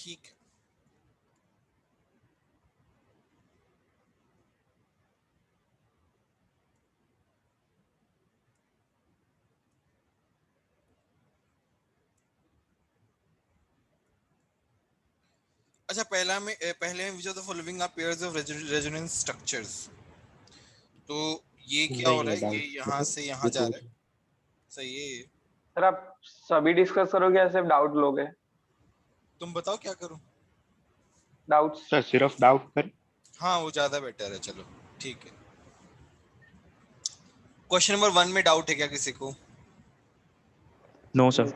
ठीक है। अच्छा, पहले में which of the following are pairs of resonance structures. तो ये क्या हो नहीं रहा है है, ये डाउट, यहाँ मतलब से यहाँ ये जा तो रहा है। सही है ये। सर आप सभी डिस्कस करोगे या सिर्फ डाउट लोगे? तुम बताओ क्या करूं। डाउट्स। सर सिर्फ डाउट कर। हाँ वो ज्यादा बेटर है, चलो ठीक है। क्वेश्चन नंबर 1 में डाउट है क्या किसी को? No sir.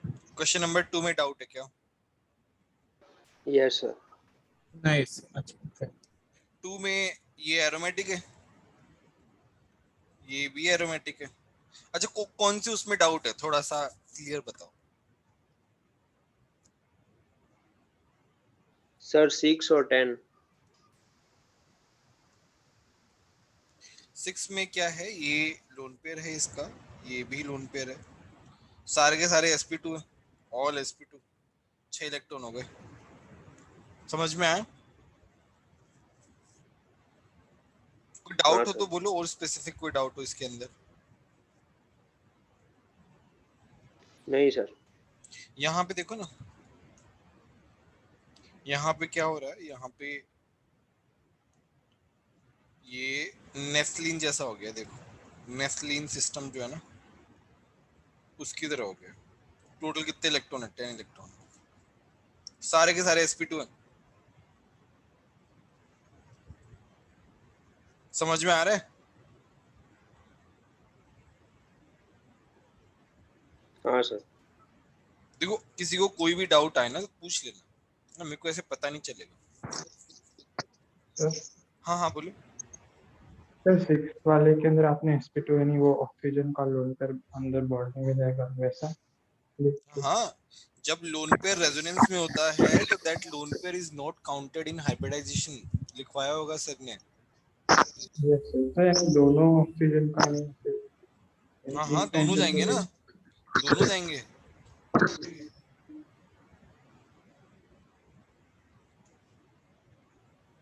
क्वेश्चन नंबर 2 में डाउट है क्या? Yes sir. नाइस, अच्छा 2 में ये एरोमेटिक है, ये भी एरोमेटिक है। अच्छा कौन सी उसमें डाउट है, थोड़ा सा क्लियर बताओ। सर 6 और 10। 6 में क्या है, ये लोन पेयर है इसका, ये भी लोन पेयर है, सारे के सारे sp2 है, ऑल sp2, 6 इलेक्ट्रॉन हो गए। समझ में आया? कोई हाँ डाउट हो सर। तो बोलो, और स्पेसिफिक कोई डाउट हो इसके अंदर। नहीं सर। यहाँ पे देखो ना, यहाँ पे क्या हो रहा है, यहाँ पे ये नेफ्लिन जैसा हो गया, देखो नेफ्लिन सिस्टम जो है ना उसकी तरह हो गया। टोटल कितने इलेक्ट्रॉन है? 10 इलेक्ट्रॉन, सारे के सारे sp2 हैं। समझ में आ रहा है? हाँ सर। देखो किसी को कोई भी डाउट आए ना तो पूछ लेना ना, मेरे को ऐसे पता नहीं चलेगा। सर हाँ हाँ बोलो। सर 6 वाले के अंदर आपने sp2 यानी वो ऑक्सीजन का लोन कर अंदर बॉन्डिंग में जाएगा वैसा। हाँ, जब लोन पेयर रेजोनेंस में होता है तो that lone pair is not counted in hybridisation, लिखवाया होगा सर ने। यस सर, यानी दोनों ऑक्सीजन का हाँ हाँ एक दोनों एंगल जाएंगे पे। ना, दोनों जाएंगे।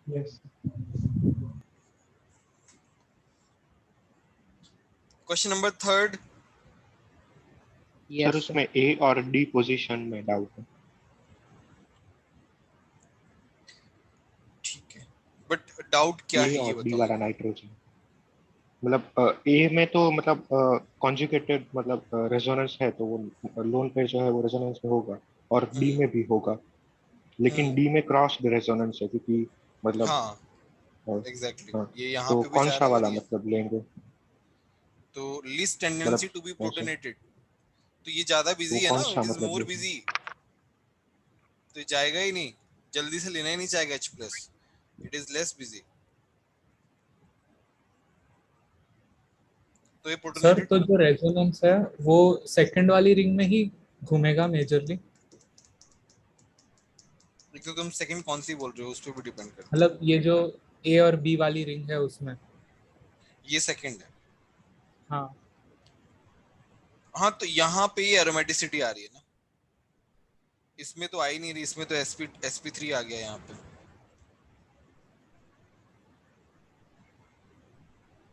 यस। Question number 3। सर उसमें ए और डी पोजीशन में डाउट है। ठीक है, बट डाउट क्या ए है ये और डी बताओ वाला मेरे नाइट्रोजन, मतलब ए में तो मतलब कॉन्जुगेटेड मतलब रेजोनेंस है, तो वो लोन पेयर जो है वो रेजोनेंस में होगा, और को। डी में भी होगा। लेकिन डी में क्रॉस रेजोनेंस है, क्योंकि मतलब हाँ अ, एग्जैक्टली हाँ, ये यहाँ तो पे भी कौन जा सा रहा है और वाला ये, मतलब लेंगे, तो लीस्ट टेंडेंसी मतलब टू बी ऐसे प्रोटोनेटेड, तो ये ज्यादा वो बिजी है कौन ना, सा इट इज मतलब मोर लेंगे। बिजी, तो ये जाएगा ही नहीं, जल्दी से लेना ही नहीं चाहेगा H+, it is less busy, तो ये सर प्रोटोनेटेड। तो जो रेजोनेंस है वो सेकंड वाली रिंग में ही घूमेगा मेजरली, क्योंकि तुम सेकंड कौन सी बोल रहे हो उस पर भी डिपेंड करता मतलब ये जो ए और बी वाली रिंग है उसमें। है। ये सेकंड है। हाँ हाँ तो यहाँ पे ये एरोमेटिसिटी आ रही है ना, इसमें तो आई नहीं रही, इसमें तो sp3 आ गया यहाँ पे।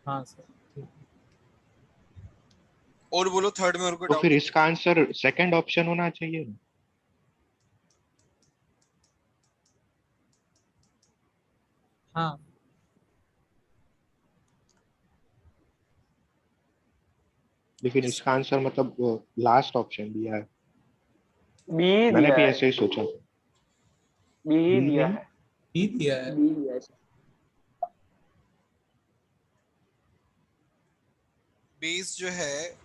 हाँ सर ठीक। और बोलो थर्ड में और कोई तो डाउट फिर है? इसका आंसर सेकंड ऑप्शन होना चाहिए ना? हाँ लेकिन इस इसका आंसर मतलब लास्ट ऑप्शन दिया है, बी ही मैंने दिया भी है, ऐसे ही सोचा। बी ही बी दिया नहीं, है। बी दिया है। बी दिया है सर। बेस जो है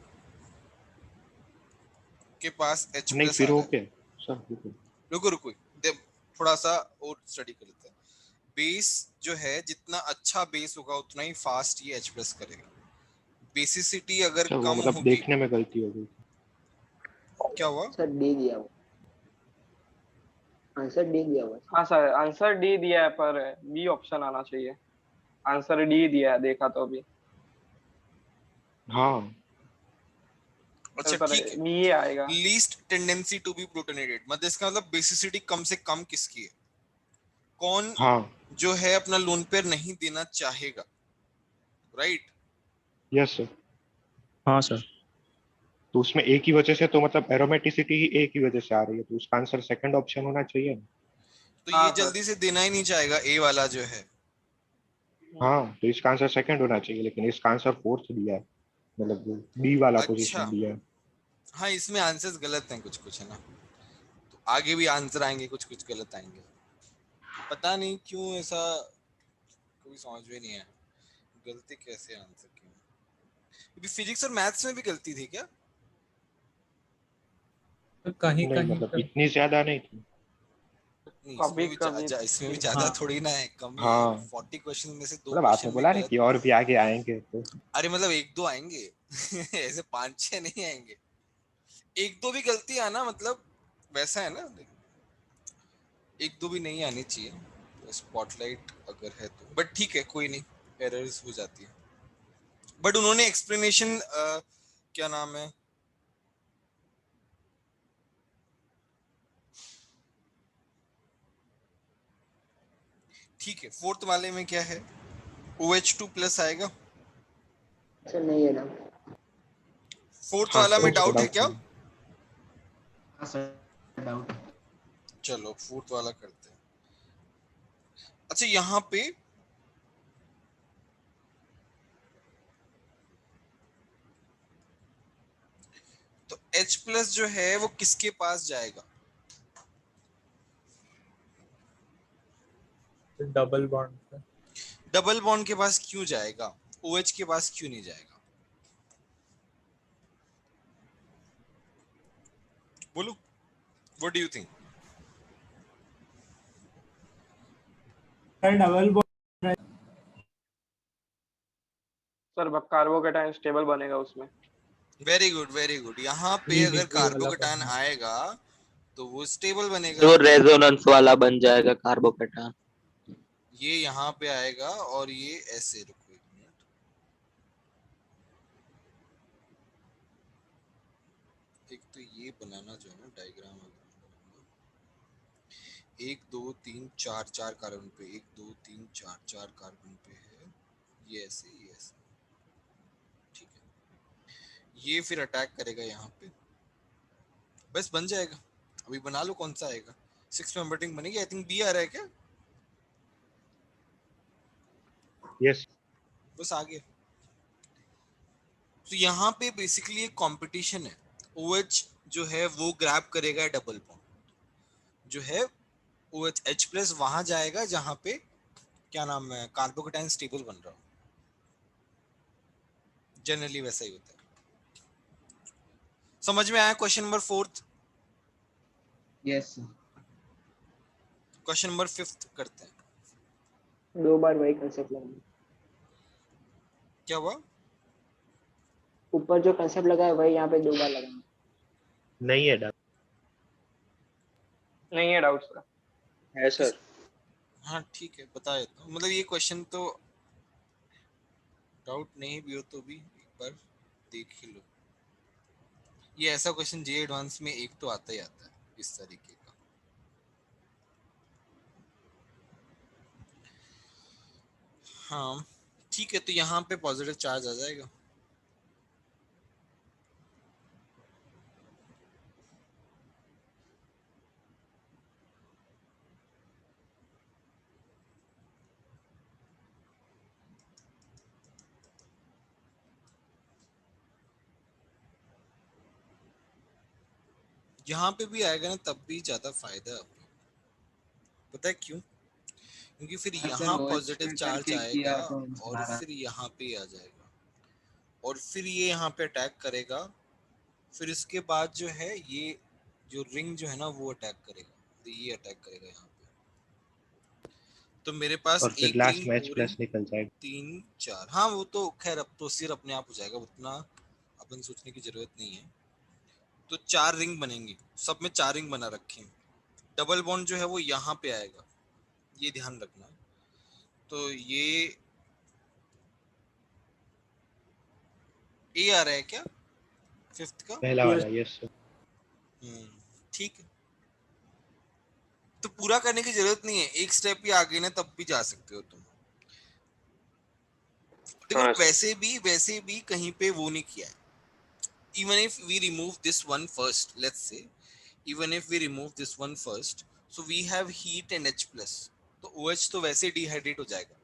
के पास नहीं H+ फिर आ हो रहा है। गया सर, रुको। रुको रुको, थोड़ा सा और स्टडी कर लेते हैं। बेस जो है जितना अच्छा बेस होगा उतना ही फास्ट ये H+ करेगा। बेसिसिटी अगर अच्छा वो कम मतलब होगी, देखने में गलती हो गई। क्या हुआ? सर डी दिया हुआ, आंसर डी दिया हुआ सर। हाँ सर आंसर डी दिया है पर बी ऑप्शन आना चाहिए। आंसर डी दिया है देखा तो अभी। हाँ अच्छा सर ठीक है, बी ए आएगा। Least tendency to be protonated, मतलब इसका मतलब बेसिसिटी कम से कम किसकी है, कौन हाँ जो है अपना लोन पेयर नहीं देना चाहेगा, राइट? Yes sir. हाँ सर। तो उसमें ए की वजह से तो मतलब एरोमेटिसिटी ही ए की वजह से आ रही है, तो उसका आंसर सेकंड ऑप्शन होना चाहिए ना। तो हाँ ये सर। जल्दी से देना ही नहीं चाहेगा ए वाला जो है। हाँ तो इसका आंसर सेकंड होना चाहिए, लेकिन इसका आंसर फोर्थ दिया है, मतलब बी वाला अच्छा, पोजीशन दिया है। हाँ इसमें आंसर्स गलत हैं कुछ कुछ, है ना, तो आगे भी आंसर आएंगे कुछ कुछ गलत आएंगे, पता नहीं क्यों ऐसा, कोई समझ में नहीं आया गलती कैसे आंसर क्यों। अभी फिजिक्स और मैथ्स में भी गलती थी क्या? तो कहीं नहीं कहीं मतलब पे इतनी ज्यादा नहीं थी। नहीं कभी इसमें भी कभी इसमें भी ठीक। ज्यादा हाँ थोड़ी ना है, कम ही है। हाँ 40 क्वेश्चन में से दो मतलब आपने क्वेश्चन भी बोला नहीं गलत। कि और भी आगे आएंगे तो। अरे मतलब एक दो आएंगे ऐसे पांच छह नहीं आएंगे, एक दो भी गलती आना मतलब वैसा है ना, एक दो भी नहीं आनी चाहिए स्पॉटलाइट अगर है तो, बट ठीक है कोई नहीं, एरर्स हो जाती है। बट उन्होंने एक्सप्लेनेशन क्या नाम है, ठीक है फोर्थ वाले में क्या है, OH2 प्लस आएगा। सर नहीं है ना। फोर्थ हाँ वाला में फोर्थ का डाउट है डाउट क्या? नहीं। हाँ सर डाउट। चलो फोर्थ वाला करते हैं। अच्छा यहाँ पे तो H प्लस जो है वो किसके पास जाएगा? डबल बॉन्ड पे। डबल बॉन्ड के पास क्यों जाएगा, OH के पास क्यों नहीं जाएगा? बोलो, what do you think? Sir double bond. Sir carbocation stable बनेगा उसमें। वेरी गुड वेरी गुड, यहाँ पे अगर DDP वाला कार्बोकेटायन बॉन्ड। आएगा तो वो स्टेबल बनेगा, जो रेजोनेंस वाला बन जाएगा कार्बोकेटान। ये यहाँ पे आएगा और ये ऐसे, रुको एक मिनट, एक तो ये बनाना जो है ना डायग्राम, एक दो तीन चार चार कार्बन पे, एक दो तीन चार चार कार्बन पे है, ये ऐसे, ठीक है, ये फिर अटैक करेगा यहाँ पे, बस बन जाएगा। अभी बना लो कौन सा आएगा, 6 मेंबर रिंग बनेगी, आई थिंक बी आ रहा है क्या, यस बस आ गया। तो यहाँ पे बेसिकली एक कंपटीशन है, OH जो है वो ग्रैब करेगा डबल बॉन्ड जो है, OH H प्लस वहां जाएगा जहां पे क्या नाम है कार्बोकेटाइन स्टेबल बन रहा हो, जनरली वैसा ही होता है। समझ में आया question number fourth? Yes sir. Question number fifth करते हैं। 2 बार वही कंसेप्ट लगा, क्या हुआ? ऊपर जो कंसेप्ट लगा है वही यहाँ पे 2 बार लगा। नहीं है डाउट। नहीं है डाउट सर। है किस, सर। हाँ ठीक है बता देता हूँ, मतलब ये क्वेश्चन तो डाउट नहीं भी हो तो भी एक बार देख ही लो, ये ऐसा क्वेश्चन जे एडवांस में एक तो आता ही आता है इस तरीके का। हाँ ठीक है, तो यहाँ पे पॉजिटिव चार्ज आ जाएगा, यहाँ पे भी आएगा ना तब भी ज्यादा फायदा है आपको, पता है क्यों? क्योंकि फिर हाँ सर यहाँ OH पॉजिटिव पे चार्ज करके आएगा किया तो और आ रहा। फिर यहाँ पे आ जाएगा और फिर ये यहाँ पे अटैक करेगा, फिर इसके बाद जो है ये जो रिंग जो है ना वो अटैक करेगा, तो ये अटैक करेगा यहाँ पे, तो मेरे पास और फिर एक लास्ट रिंग में H दो रिंग प्लस निकल जाएगा। तीन चार, हाँ वो तो खैर अब तो सिर अपने आप हो जाएगा, उतना अपन सोचने की जरूरत नहीं है। तो 4 रिंग बनेंगी, सब में 4 रिंग बना रखे हैं, डबल बॉन्ड जो है वो यहाँ पे आएगा, ये ध्यान रखना। तो ये ए आ रहा है क्या? फिफ्थ का पहला वाला, यस सर। ठीक है, तो पूरा करने की जरूरत नहीं है, एक स्टेप ही आगे ना तब भी जा सकते हो तुम। देखो हाँ सर। वैसे भी कहीं पे वो नहीं किया है। even if we remove this one first, let's say even if we remove this one first, so we have heat and H plus, तो OH तो वैसे डिहाइड्रेट हो जाएगा।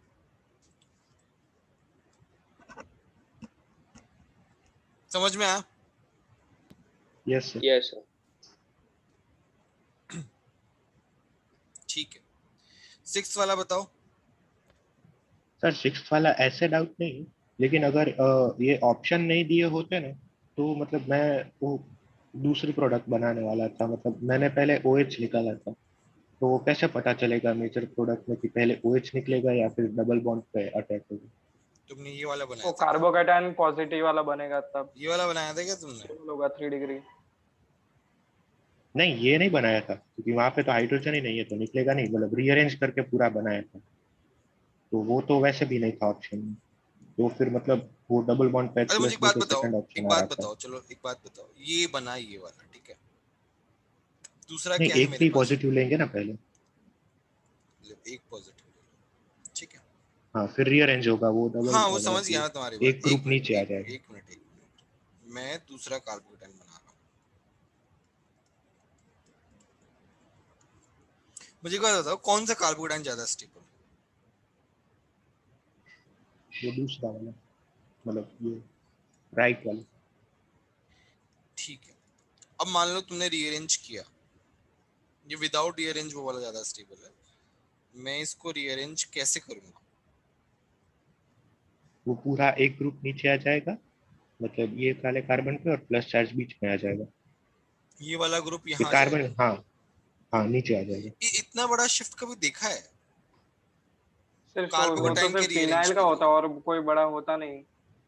समझ में आया? Yes sir. Yes sir. ठीक है, सिक्स्थ वाला बताओ। सर सिक्स्थ वाला ऐसे डाउट नहीं, लेकिन अगर ये ऑप्शन नहीं दिए होते ना, तो मतलब मैं वो दूसरी प्रोडक्ट बनाने वाला था। मतलब मैंने पहले OH निकाला था, तो वो कैसे पता चलेगा मेजर प्रोडक्ट में कि पहले OH निकलेगा या फिर डबल बॉन्ड पे अटैक होगा? तुमने ये वाला वो बनाया था क्या? कार्बोकैटायन पॉजिटिव वाला बनेगा तब ये वाला बनाया था क्या तुमने? होगा 3 डिग्री। नहीं, ये नहीं बनाया था, क्योंकि वहां पे तो हाइड्रोजन ही नहीं है, तो निकलेगा नहीं। मतलब रीअरेंज करके पूरा बनाया था, तो वो तो वैसे भी नहीं था ऑप्शन में। तो फिर मतलब वो डबल बॉन्ड पे अरे मुझे प्लस लेके सेकंड ऑप्शन एक आ रहा बात था। बताओ, चलो एक बात बताओ, ये बना ये वाला, ठीक है, दूसरा नहीं, क्या है एक मेरे भी पास? पॉजिटिव लेंगे ना पहले। एक पॉजिटिव, ठीक है। हाँ, फिर रीअरेंज होगा वो डबल, हाँ वो और समझ गया मैं तुम्हारी बात। एक ग्रुप नीचे आ जाएगा। एक मिनट, मैं दूसरा कार्बोकेटाइन बना रहा हूँ। मुझे क्या बताओ, कौन सा कार्बोकेटाइन ज्यादा स्टेबल है? वो दूसरा वाला, मतलब ये राइट वाला। ठीक है, अब मान लो तुमने रीअरेंज किया, ये विदाउट रीअरेंज वो वाला ज्यादा स्टेबल है, मैं इसको रीअरेंज कैसे करूंगा? वो पूरा एक ग्रुप नीचे आ जाएगा, मतलब ये काले कार्बन पे, और प्लस चार्ज बीच में आ जाएगा। ये वाला ग्रुप ये यहाँ आ कार्बन, जाएगा। हाँ हाँ, नीचे आ जाएगा। ये इतना बड़ा शिफ्ट कभी देखा है? सिर्फ वो तो कार्बोकेटाइन के सिर्फ रीअरेंज फिनाइल का के होता लिए, है और कोई बड़ा होता नहीं।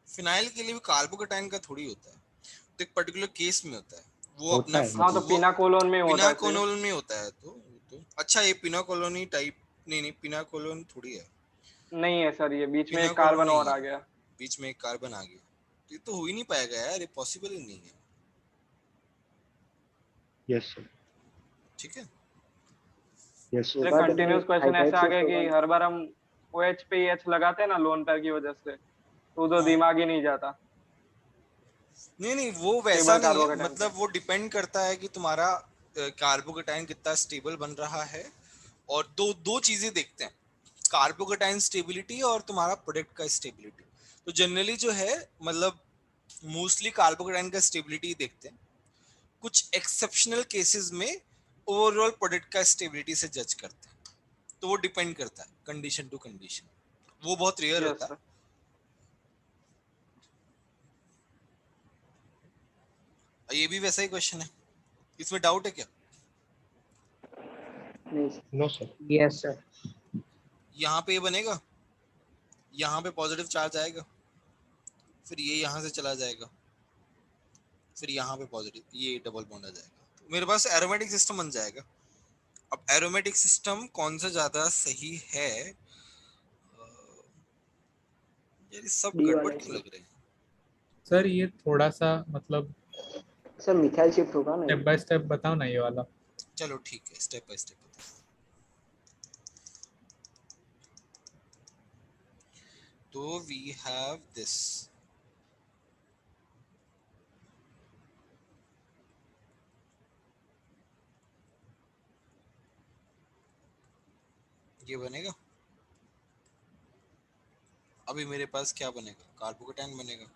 फिनाइल के लिए भी कार्बोकेटाइन का थोड़ी होता है, तो एक पर्टिकुलर केस में होता है वो होता अपना, है हाँ तो मतलब। वो पिनाकोलोन में होता है सिर्फ। पिनाकोलोन में होता है। तो अच्छा, ये पिनाकोलोनी टाइप, नहीं पिनाकोलोन थोड़ी है, नहीं है सर, ये बीच में एक पिनाकोलोन कार्बन और नहीं आ है, गया। बीच में एक कार्बन आ गया, तो ये तो हो ही नहीं पाएगा यार, ये पॉसिबल ही नहीं है। यस सर, ठीक है, यस सर। अरे होगा तो फिर कंटिन्यूस क्वेश्चन हाइड्राइड ऐसे आ गया शिफ्ट होगा कि ना। हर बार हम OH पे ही H लगाते हैं ना लोन पेयर की वजह से, तो हाँ दिमाग ही नहीं जाता नहीं वो वैसा स्टेबल नहीं है, कार्बोकेटाइन पे। मतलब वो डिपेंड करता है कि तुम्हारा कार्बोकेटाइन कितना स्टेबल बन रहा है, और दो दो चीजें देखते हैं, कार्बोकेटाइन स्टेबिलिटी और तुम्हारा प्रोडक्ट का स्टेबिलिटी। तो जनरली जो है, मतलब मोस्टली कार्बोकेटाइन का स्टेबिलिटी देखते हैं, कुछ एक्सेप्शनल केसेस में ओवरऑल प्रोडक्ट का स्टेबिलिटी से जज करते हैं। तो वो डिपेंड करता है कंडीशन टू कंडीशन, वो बहुत रेयर यस होता है। सर। ये भी वैसा ही क्वेश्चन है, इसमें डाउट है क्या? नहीं नो सर। Yes, sir. यहाँ पे ये बनेगा, यहाँ पे पॉजिटिव चार्ज आएगा, फिर ये यहाँ से चला जाएगा, फिर यहाँ पे पॉजिटिव, ये डबल बॉन्ड आ जाएगा, तो मेरे पास एरोमेटिक सिस्टम बन जाएगा। अब एरोमेटिक सिस्टम कौन सा ज्यादा सही है? यार ये सब डी गड़बड़ वाला क्यों सर। लग रहे हैं? सर ये थोड़ा सा मतलब सर मिथाइल शिफ्ट होगा ना स्टेप ये। बाय स्टेप बताओ ना ये वाला। चलो ठीक है, स्टेप बाय स्टेप बताओ। तो वी हैव दिस, ये बनेगा। अभी मेरे पास क्या बनेगा? कार्बोकेटाइन बनेगा।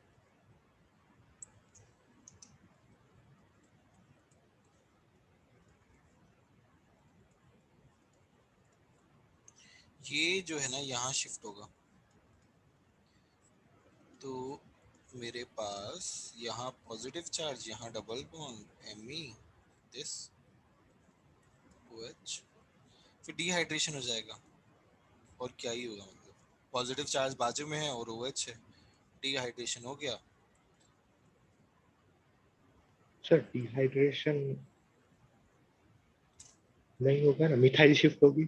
ये जो है ना यहाँ शिफ्ट होगा, तो मेरे पास यहाँ पॉजिटिव चार्ज, यहाँ double bond Me, this OH, फिर डिहाइड्रेशन हो जाएगा। और क्या ही होगा, मतलब पॉजिटिव चार्ज बाजू में है और OH है, डिहाइड्रेशन हो गया। सर डिहाइड्रेशन नहीं होगा ना, मिथाइल शिफ्ट होगी,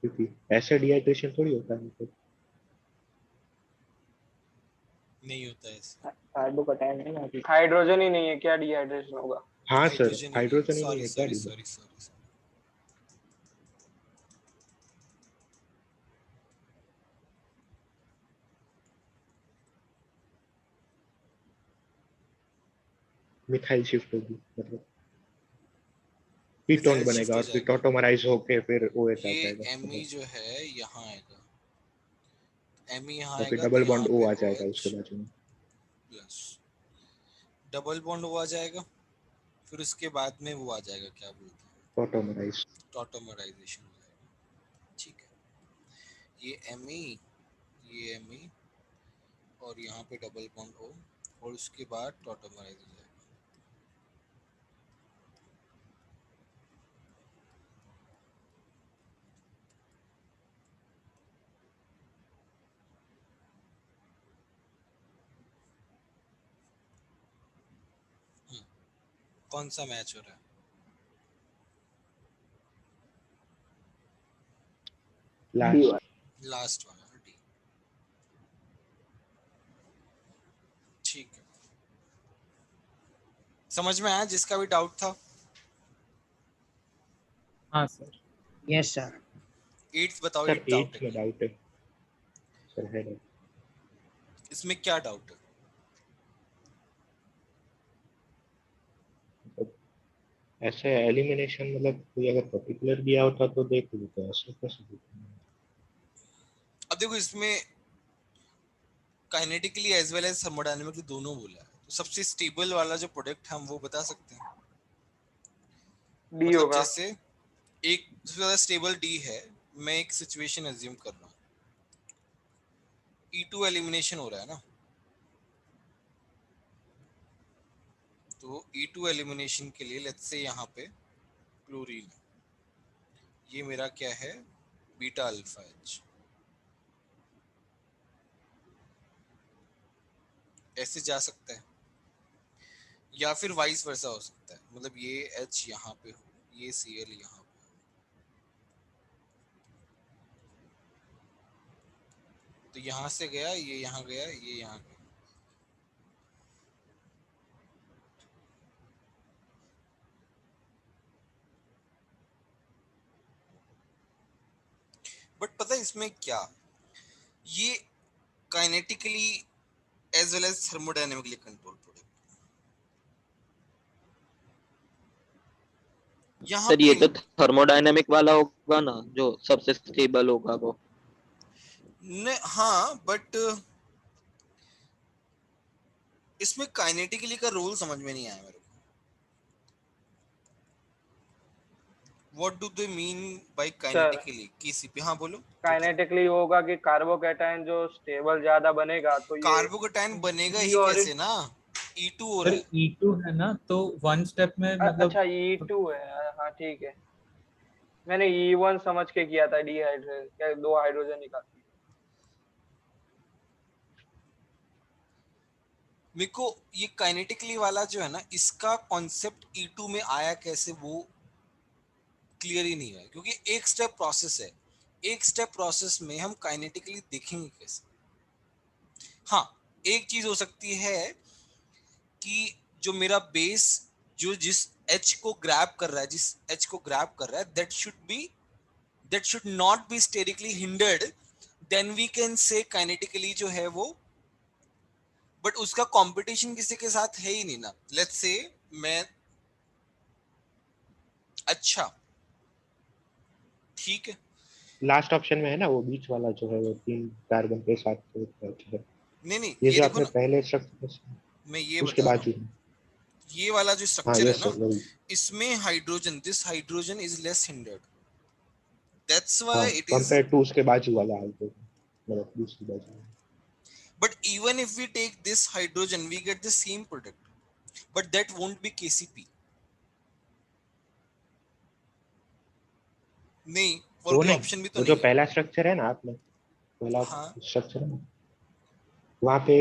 क्योंकि ऐसे डिहाइड्रेशन थोड़ी होता है। मतलब नहीं होता है ऐसे। कार्बोकैटायन है ना। हाइड्रोजन ही नहीं है क्या, डिहाइड्रेशन होगा? हाँ सर, हाइड्रोजन ही नहीं, हाइड्रोजन ही नहीं सॉरी है क्या sorry D? Sorry sorry. Methyl shift होगी, मतलब कीटोन मिथाइल शिफ्ट बनेगा हो और फिर जाएगा। टॉटोमराइज होके फिर OH आ ये जाएगा, Me मतलब जो है यहाँ आएगा, Me यहाँ और फिर आएगा तो डबल बॉन्ड यहाँ O पे आ जाएगा OH उसके बाजू में। प्लस, डबल बॉन्ड वो आ जाएगा, फिर उसके बाद में वो आ जाएगा, क्या बोलते हैं, टॉटोमराइज। टॉटोमराइजेशन हो जाएगा। ठीक है, ये Me, ये Me और यहाँ पे डबल बॉन्ड O और उसके बाद टॉटोमराइज हो जाएगा। कौन सा मैच हो रहा है? लास्ट। लास्ट वाला ना, डी। ठीक है, समझ में आया जिसका भी डाउट था? हाँ सर। Yes, sir. 8th बताओ, सर 8th डाउट है 8th में क्या? डाउट है सर, है doubt। इसमें क्या डाउट है? मतलब ऐसे एलिमिनेशन, मतलब कोई अगर पर्टिकुलर दिया होता तो देख लेते, ऐसे कैसे देखेंगे? अब देखो, इसमें kinetically as well as thermodynamically दोनों बोला है, तो सबसे स्टेबल वाला जो प्रोडक्ट हम वो बता सकते हैं। डी मतलब होगा। जैसे एक सबसे ज्यादा स्टेबल डी है, मैं एक सिचुएशन एज्यूम कर रहा हूँ, E2 एलिमिनेशन हो रहा है ना, तो E2 एलिमिनेशन के लिए लेट्स से यहाँ पे क्लोरीन, ये मेरा क्या है, बीटा अल्फा H, ऐसे जा सकता है, या फिर वाइस वर्सा हो सकता है, मतलब ये H यहाँ पे हो, ये Cl यहाँ पे हो, तो यहाँ से गया, ये यहाँ गया, ये यहाँ गया। बट पता है इसमें क्या, ये kinetically as well as thermodynamically control product. यहाँ सर पे ये तो थर्मोडायनेमिक वाला होगा ना, जो सबसे स्टेबल होगा वो। हाँ, बट इसमें काइनेटिकली का रोल समझ में नहीं आया मेरे को। What do they mean by sir kinetically? KCP, हाँ बोलो। काइनेटिकली होगा कि कार्बोकैटायन जो स्टेबल ज्यादा बनेगा तो ये कार्बोकैटायन बनेगा डी ही और कैसे ना, E2 हो सर रहा है। E2 है ना, तो वन स्टेप में मतलब अच्छा E2 है, हाँ ठीक है। मैंने E1 समझ के किया था, डिहाइड्रेट क्या दो हाइड्रोजन निकालती है। मेरे को ये काइनेटिकली वाला जो है ना, इसका कॉन्सेप्ट E2 में आया कैसे वो क्लियर ही नहीं है, क्योंकि एक स्टेप प्रोसेस है, एक स्टेप प्रोसेस में हम काइनेटिकली देखेंगे कैसे? हाँ, एक चीज हो सकती है कि जो मेरा बेस जो जिस H को ग्रैब कर रहा है, जिस H को ग्रैब कर रहा है, that should not be sterically hindered, then we can say kinetically जो है वो, बट उसका कंपटीशन किसी के साथ है ही नहीं ना। लेट्स से मैं, अच्छा ठीक है, लास्ट ऑप्शन में है ना वो बीच वाला जो है, वो 3 कार्बन के साथ है। नहीं ये ये जो देखो आपने ना, पहले स्ट्रक्चर, मैं ये उसके बता रहा बाजू हूँ, में। ये वाला जो हाँ स्ट्रक्चर है यस ना, सर, वही। इसमें hydrogen, this hydrogen is less hindered, that's हाँ, why it is. Compare to उसके बाजू वाला हाइड्रोजन, मतलब दूसरी बाजू। But even if we take this hydrogen, we get the same product, but that won't be KCP. नहीं, और वो कोई नहीं, ऑप्शन भी तो वो जो नहीं है। पहला स्ट्रक्चर है ना, आपने पहला हाँ, स्ट्रक्चर है ना, वहाँ पे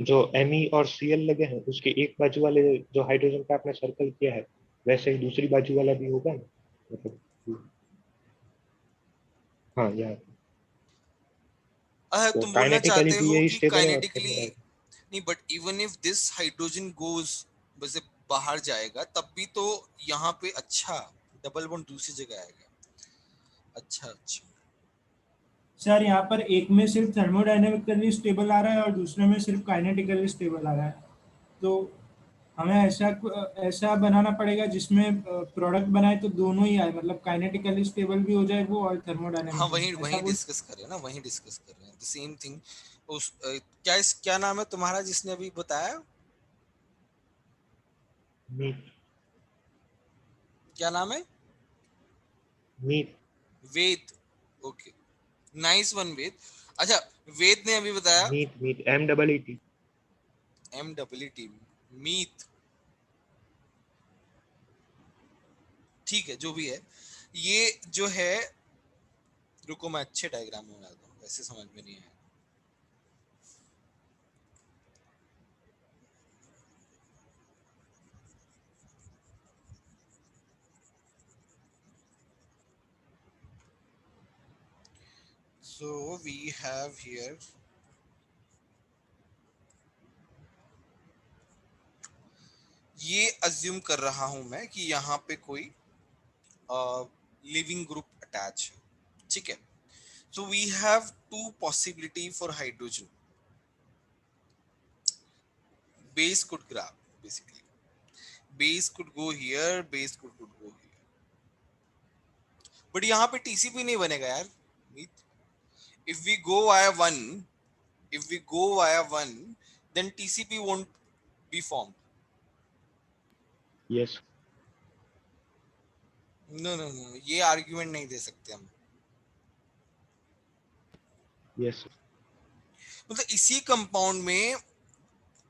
जो Me और Cl लगे हैं, उसके एक बाजू वाले जो हाइड्रोजन का आपने सर्कल किया है, वैसे ही दूसरी बाजू वाला भी होगा ना, मतलब। हाँ, यहाँ पे। तो तुम बोलना काइनेटिकली चाहते भी हो यही कि स्टेबल है और काइनेटिकली थर्मोडायनेमिकली। नहीं, but even if this hydrogen goes वैसे बाहर जाएगा तब भी तो यहाँ पे अच्छा डबल बॉन्ड दूसरी जगह आएगा। अच्छा अच्छा, सर यहाँ पर एक में सिर्फ थर्मोडायनेमिकली स्टेबल आ रहा है और दूसरे में सिर्फ काइनेटिकली स्टेबल आ रहा है, तो हमें ऐसा बनाना पड़ेगा जिसमें प्रोडक्ट बनाए तो दोनों ही आए, मतलब काइनेटिकली स्टेबल भी हो जाए वो और हाँ थर्मोडायनेमिकली, वही ऐसा वही कुछ। डिस्कस कर रहे हैं ना, वही डिस्कस कर रहे हैं द सेम थिंग। उस क्या नाम है तुम्हारा जिसने अभी बताया, मीट क्या नाम है? मीट वेद, ओके, नाइस वन वेद। अच्छा, वेद ने अभी बताया मीट मीट MEET। MEET, मीत, ठीक है जो भी है। ये जो है, रुको मैं अच्छे डायग्राम में बनाता हूँ, वैसे समझ में नहीं आया। So we have here ये अज्यूम कर रहा हूं मैं कि यहाँ पे कोई लिविंग ग्रुप अटैच है, ठीक है। So we have two possibility for hydrogen. Base could grab basically. Base could go here, base could go here. But यहाँ पे TCP नहीं बनेगा यार। If we go via one, then TCP won't be formed. Yes No, ये argument नहीं दे सकते हम। Yes मतलब इसी कंपाउंड में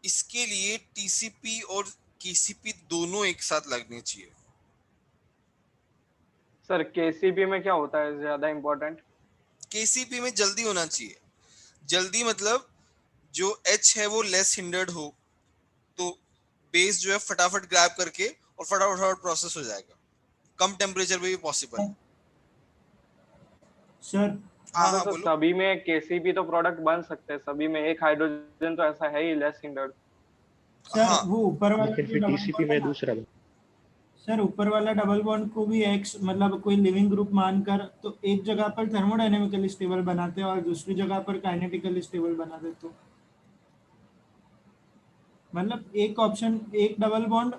इसके लिए टीसीपी और केसीपी दोनों एक साथ लगने चाहिए। सर केसीपी में क्या होता है ज्यादा इम्पोर्टेंट? केसीपी में जल्दी होना चाहिए, जल्दी मतलब जो H है वो लेस हिंडर्ड हो, तो बेस जो है फटाफट ग्रैब करके और फटाफट प्रोसेस हो जाएगा, कम टेम्परेचर पे भी पॉसिबल है। सर हाँ तो हाँ सर बोलो। सभी में केसीपी तो प्रोडक्ट बन सकते हैं, सभी में एक हाइड्रोजन तो ऐसा है ही लेस हिंडर्ड। सर हाँ वो ऊपर वाला लेकिन जो फिर डबल TCP बॉन्ड है में ना, दूसरा सर ऊपर वाला डबल बॉन्ड को भी एक्स मतलब कोई लिविंग ग्रुप मानकर तो एक जगह पर थर्मोडायनेमिकली स्टेबल बनाते हैं और दूसरी जगह पर काइनेटिकली स्टेबल बना देते, तो मतलब एक ऑप्शन एक डबल बॉन्ड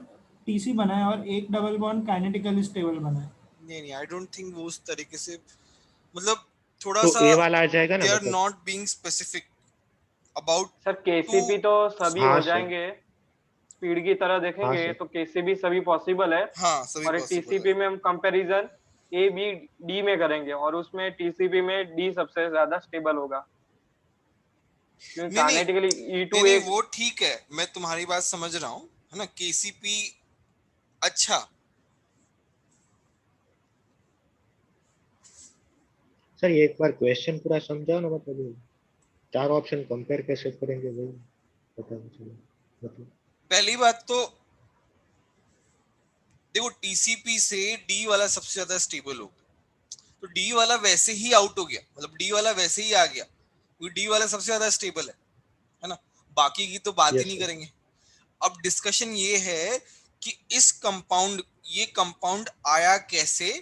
टीसी बनाए और एक डबल बॉन्ड काइनेटिकली स्टेबल बनाए। नहीं आई डोंट थिंक वो उस तरीके से, मतलब थोड़ा तो सा ए वाला आ जाएगा ना दे आर मतलब। Not being specific about sir too. KCP तो सभी हाँ हो सर, जाएंगे, स्पीड की तरह हाँ देखेंगे सर। तो केसीपी सभी पॉसिबल है। हाँ सभी और पॉसिबल है। टीसीपी में हम कंपैरिजन ए बी डी में करेंगे और उसमें टीसीपी में डी सबसे ज्यादा स्टेबल होगा, क्योंकि नहीं नहीं काइनेटिकली ई नहीं टू नहीं, एक। वो ठीक है, मैं तुम्हारी बात समझ रहा हूँ, है ना, केसीपी। अच्छा, सर ये एक बार क्वेश्चन पूरा समझाओ ना, मतलब ये चार ऑप्शन कंपेयर कैसे करेंगे वही पता नहीं चला मतलब। पहली बात तो देखो टीसीपी से डी वाला सबसे ज्यादा स्टेबल होगा, तो डी वाला वैसे ही आउट हो गया, मतलब डी वाला वैसे ही आ गया क्योंकि डी वाला सबसे ज्यादा स्टेबल है ना, बाकी की तो बात ही यस नहीं सर। करेंगे। अब डिस्कशन ये है कि इस कंपाउंड, ये कंपाउंड आया कैसे,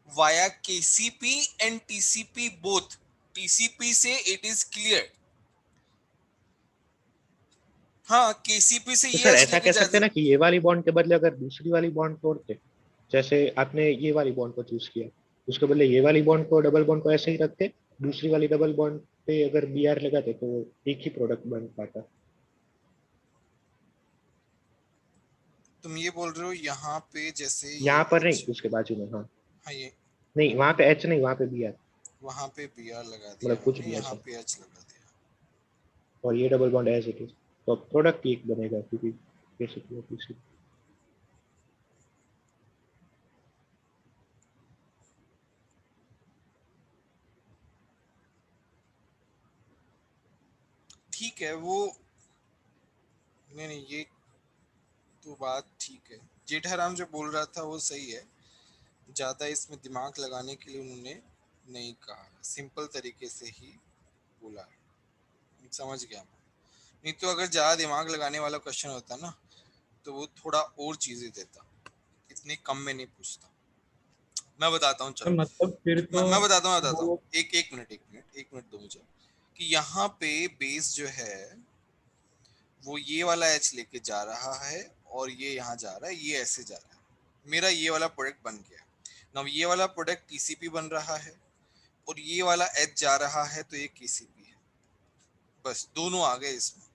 via KCP and TCP both. TCP से इट इज क्लियर, हाँ केसीपी से तो ये सर एच ऐसा लेके कह जा। सकते हैं ना कि ये वाली बॉन्ड के बदले अगर दूसरी वाली बॉन्ड तोड़ते, जैसे आपने ये वाली बॉन्ड को चूज किया, उसके बदले ये वाली बॉन्ड को डबल बॉन्ड को ऐसे ही रखते, दूसरी वाली डबल बॉन्ड पे अगर BR लगाते तो एक ही प्रोडक्ट बन पाता। तुम ये बोल रहे हो यहाँ पे जैसे ये यहाँ पर एच, नहीं, उसके बाजू में। हाँ हाँ ये नहीं, वहां पे H नहीं, वहां पे BR, वहां पे बी आर लगा दिया मतलब कुछ मैंने, भी यहाँ ऐसा। पे एच लगा दिया। और ये double bond as it is, तो प्रोडक्ट एक बनेगा क्योंकि बेसिकली। ठीक है वो, नहीं नहीं ये तो बात ठीक है, जेठाराम जो बोल रहा था वो सही है, ज्यादा इसमें दिमाग लगाने के लिए उन्होंने नहीं कहा, सिंपल तरीके से ही बोला है, समझ गया मैं। नहीं तो अगर ज्यादा दिमाग लगाने वाला क्वेश्चन होता ना तो वो थोड़ा और चीजें देता, इतनी कम में नहीं पूछता। मैं बताता हूँ, तो चलो मतलब फिर तो मैं बताता हूँ। वो एक मिनट दो मुझे। कि यहाँ पे बेस जो है वो ये वाला एच लेके जा रहा है और ये यहाँ जा रहा है, ये ऐसे जा रहा है। मेरा ये वाला प्रोडक्ट बन गया। नाउ ये वाला प्रोडक्ट टीसीपी बन रहा है और ये वाला एच जा रहा है, तो ये केसीपी है। बस दोनों आ गए इसमें।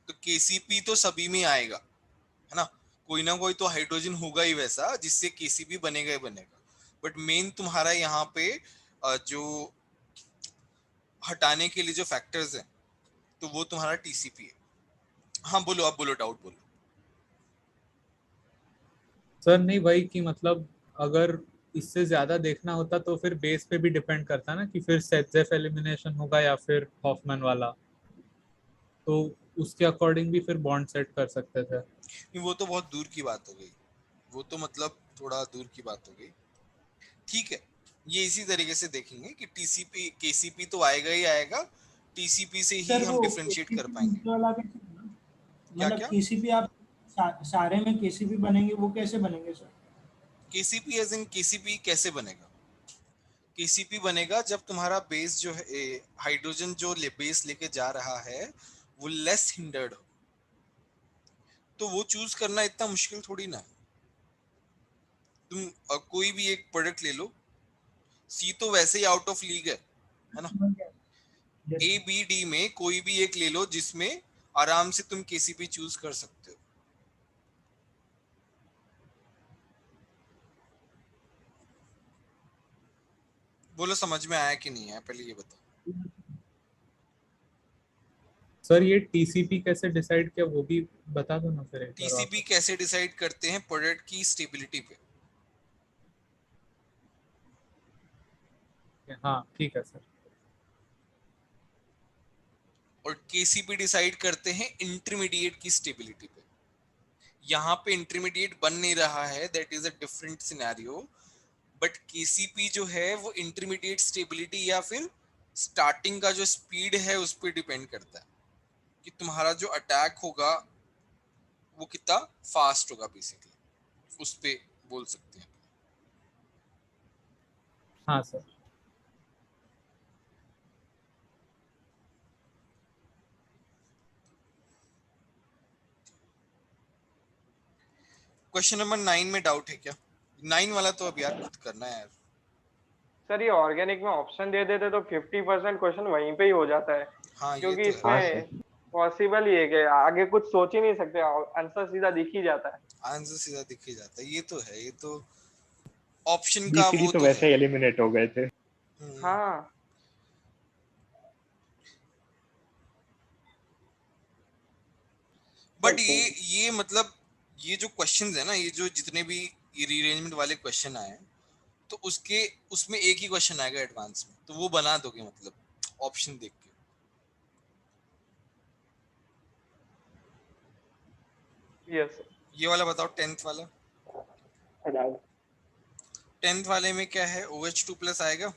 तो केसीपी तो सभी में आएगा, है ना। कोई ना कोई तो हाइड्रोजन होगा ही वैसा जिससे केसीपी बनेगा ही बनेगा। बट मेन तुम्हारा यहाँ पे जो हटाने के लिए जो फैक्टर्स हैं तो वो तुम्हारा टीसीपी है। हाँ बोलो, अब बोलो, डाउट बोलो। सर नहीं वही कि मतलब अगर इससे ज्यादा देखना होता तो फिर बेस पे भी डिपेंड करता ना कि फिर सेटजेफ एलिमिनेशन होगा या फिर हॉफमैन वाला, तो उसके अकॉर्डिंग भी फिर बॉन्ड सेट कर सकते थे। नहीं, वो तो बहुत दूर की बात हो गई। वो तो मतलब थोड़ा दूर की बात हो गई। ठीक है, ये इसी तरीके से देखेंगे कि टीसीपी केसीपी तो आएगा ही आएगा, टीसीपी से ही सर हम वो डिफरेंशिएट कर केसीपी पाएंगे। दूसरे वाला कैसे बना? क्या मतलब क्या? केसीपी आप सारे में केसीपी बनेंगे, वो कैसे बनेंगे sir? KCP as in KCP कैसे बनेगा? केसीपी बनेगा जब तुम्हारा बेस जो है हाइड्रोजन जो बेस लेके जा रहा है वो लेस हिंडर्ड हो। तो वो चूज करना इतना मुश्किल थोड़ी ना है। तुम कोई भी एक प्रोडक्ट ले लो, सी तो वैसे ही आउट ऑफ लीग है ना। समझ गया। यस ए बी डी में कोई भी एक ले लो जिसमें आराम से तुम केसीपी चूज कर सकते हो। बोलो समझ में आया कि नहीं आया, पहले ये बताओ। सर ये टीसीपी कैसे डिसाइड किया वो भी बता दो ना फिर एक बार टीसीपी वापस। कैसे डिसाइड करते हैं? प्रोडक्ट की स्टेबिलिटी पे। हाँ ठीक है सर। और केसीपी डिसाइड करते हैं इंटरमीडिएट की स्टेबिलिटी पे। यहाँ पे इंटरमीडिएट बन नहीं रहा है, that is a different scenario. But KCP जो है वो इंटरमीडिएट स्टेबिलिटी या फिर स्टार्टिंग का जो स्पीड है उस पर डिपेंड करता है कि तुम्हारा जो अटैक होगा वो कितना फास्ट होगा, बेसिकली उस पे बोल सकते हैं। हाँ सर। क्वेश्चन नंबर 9 में डाउट है क्या? 9 वाला तो अब यार खुद करना है यार। सर ये ऑर्गेनिक में ऑप्शन दे देते तो 50% क्वेश्चन वहीं पे ही हो जाता है, हाँ ये क्योंकि तो है। हाँ इसमें सर। पॉसिबल ही है कि आगे कुछ सोच ही नहीं सकते, आंसर सीधा दिख ही जाता है। आंसर सीधा दिख ही जाता है, ये तो है। ये तो ऑप्शन का बीसीडी वो तो तो है। वैसे ही एलिमिनेट हो गए थे। हाँ बट ये मतलब ये जो क्वेश्चंस है ना, ये जो जितने भी ये रीअरेंजमेंट वाले क्वेश्चन आए हैं, तो उसके उसमें एक ही क्वेश्चन आएगा एडवांस में, तो वो बना दोगे मतलब ऑप्शन देख के। यस। ये वाला बताओ, 10th वाला। डाउट 10th वाले में क्या है? OH2 प्लस आएगा।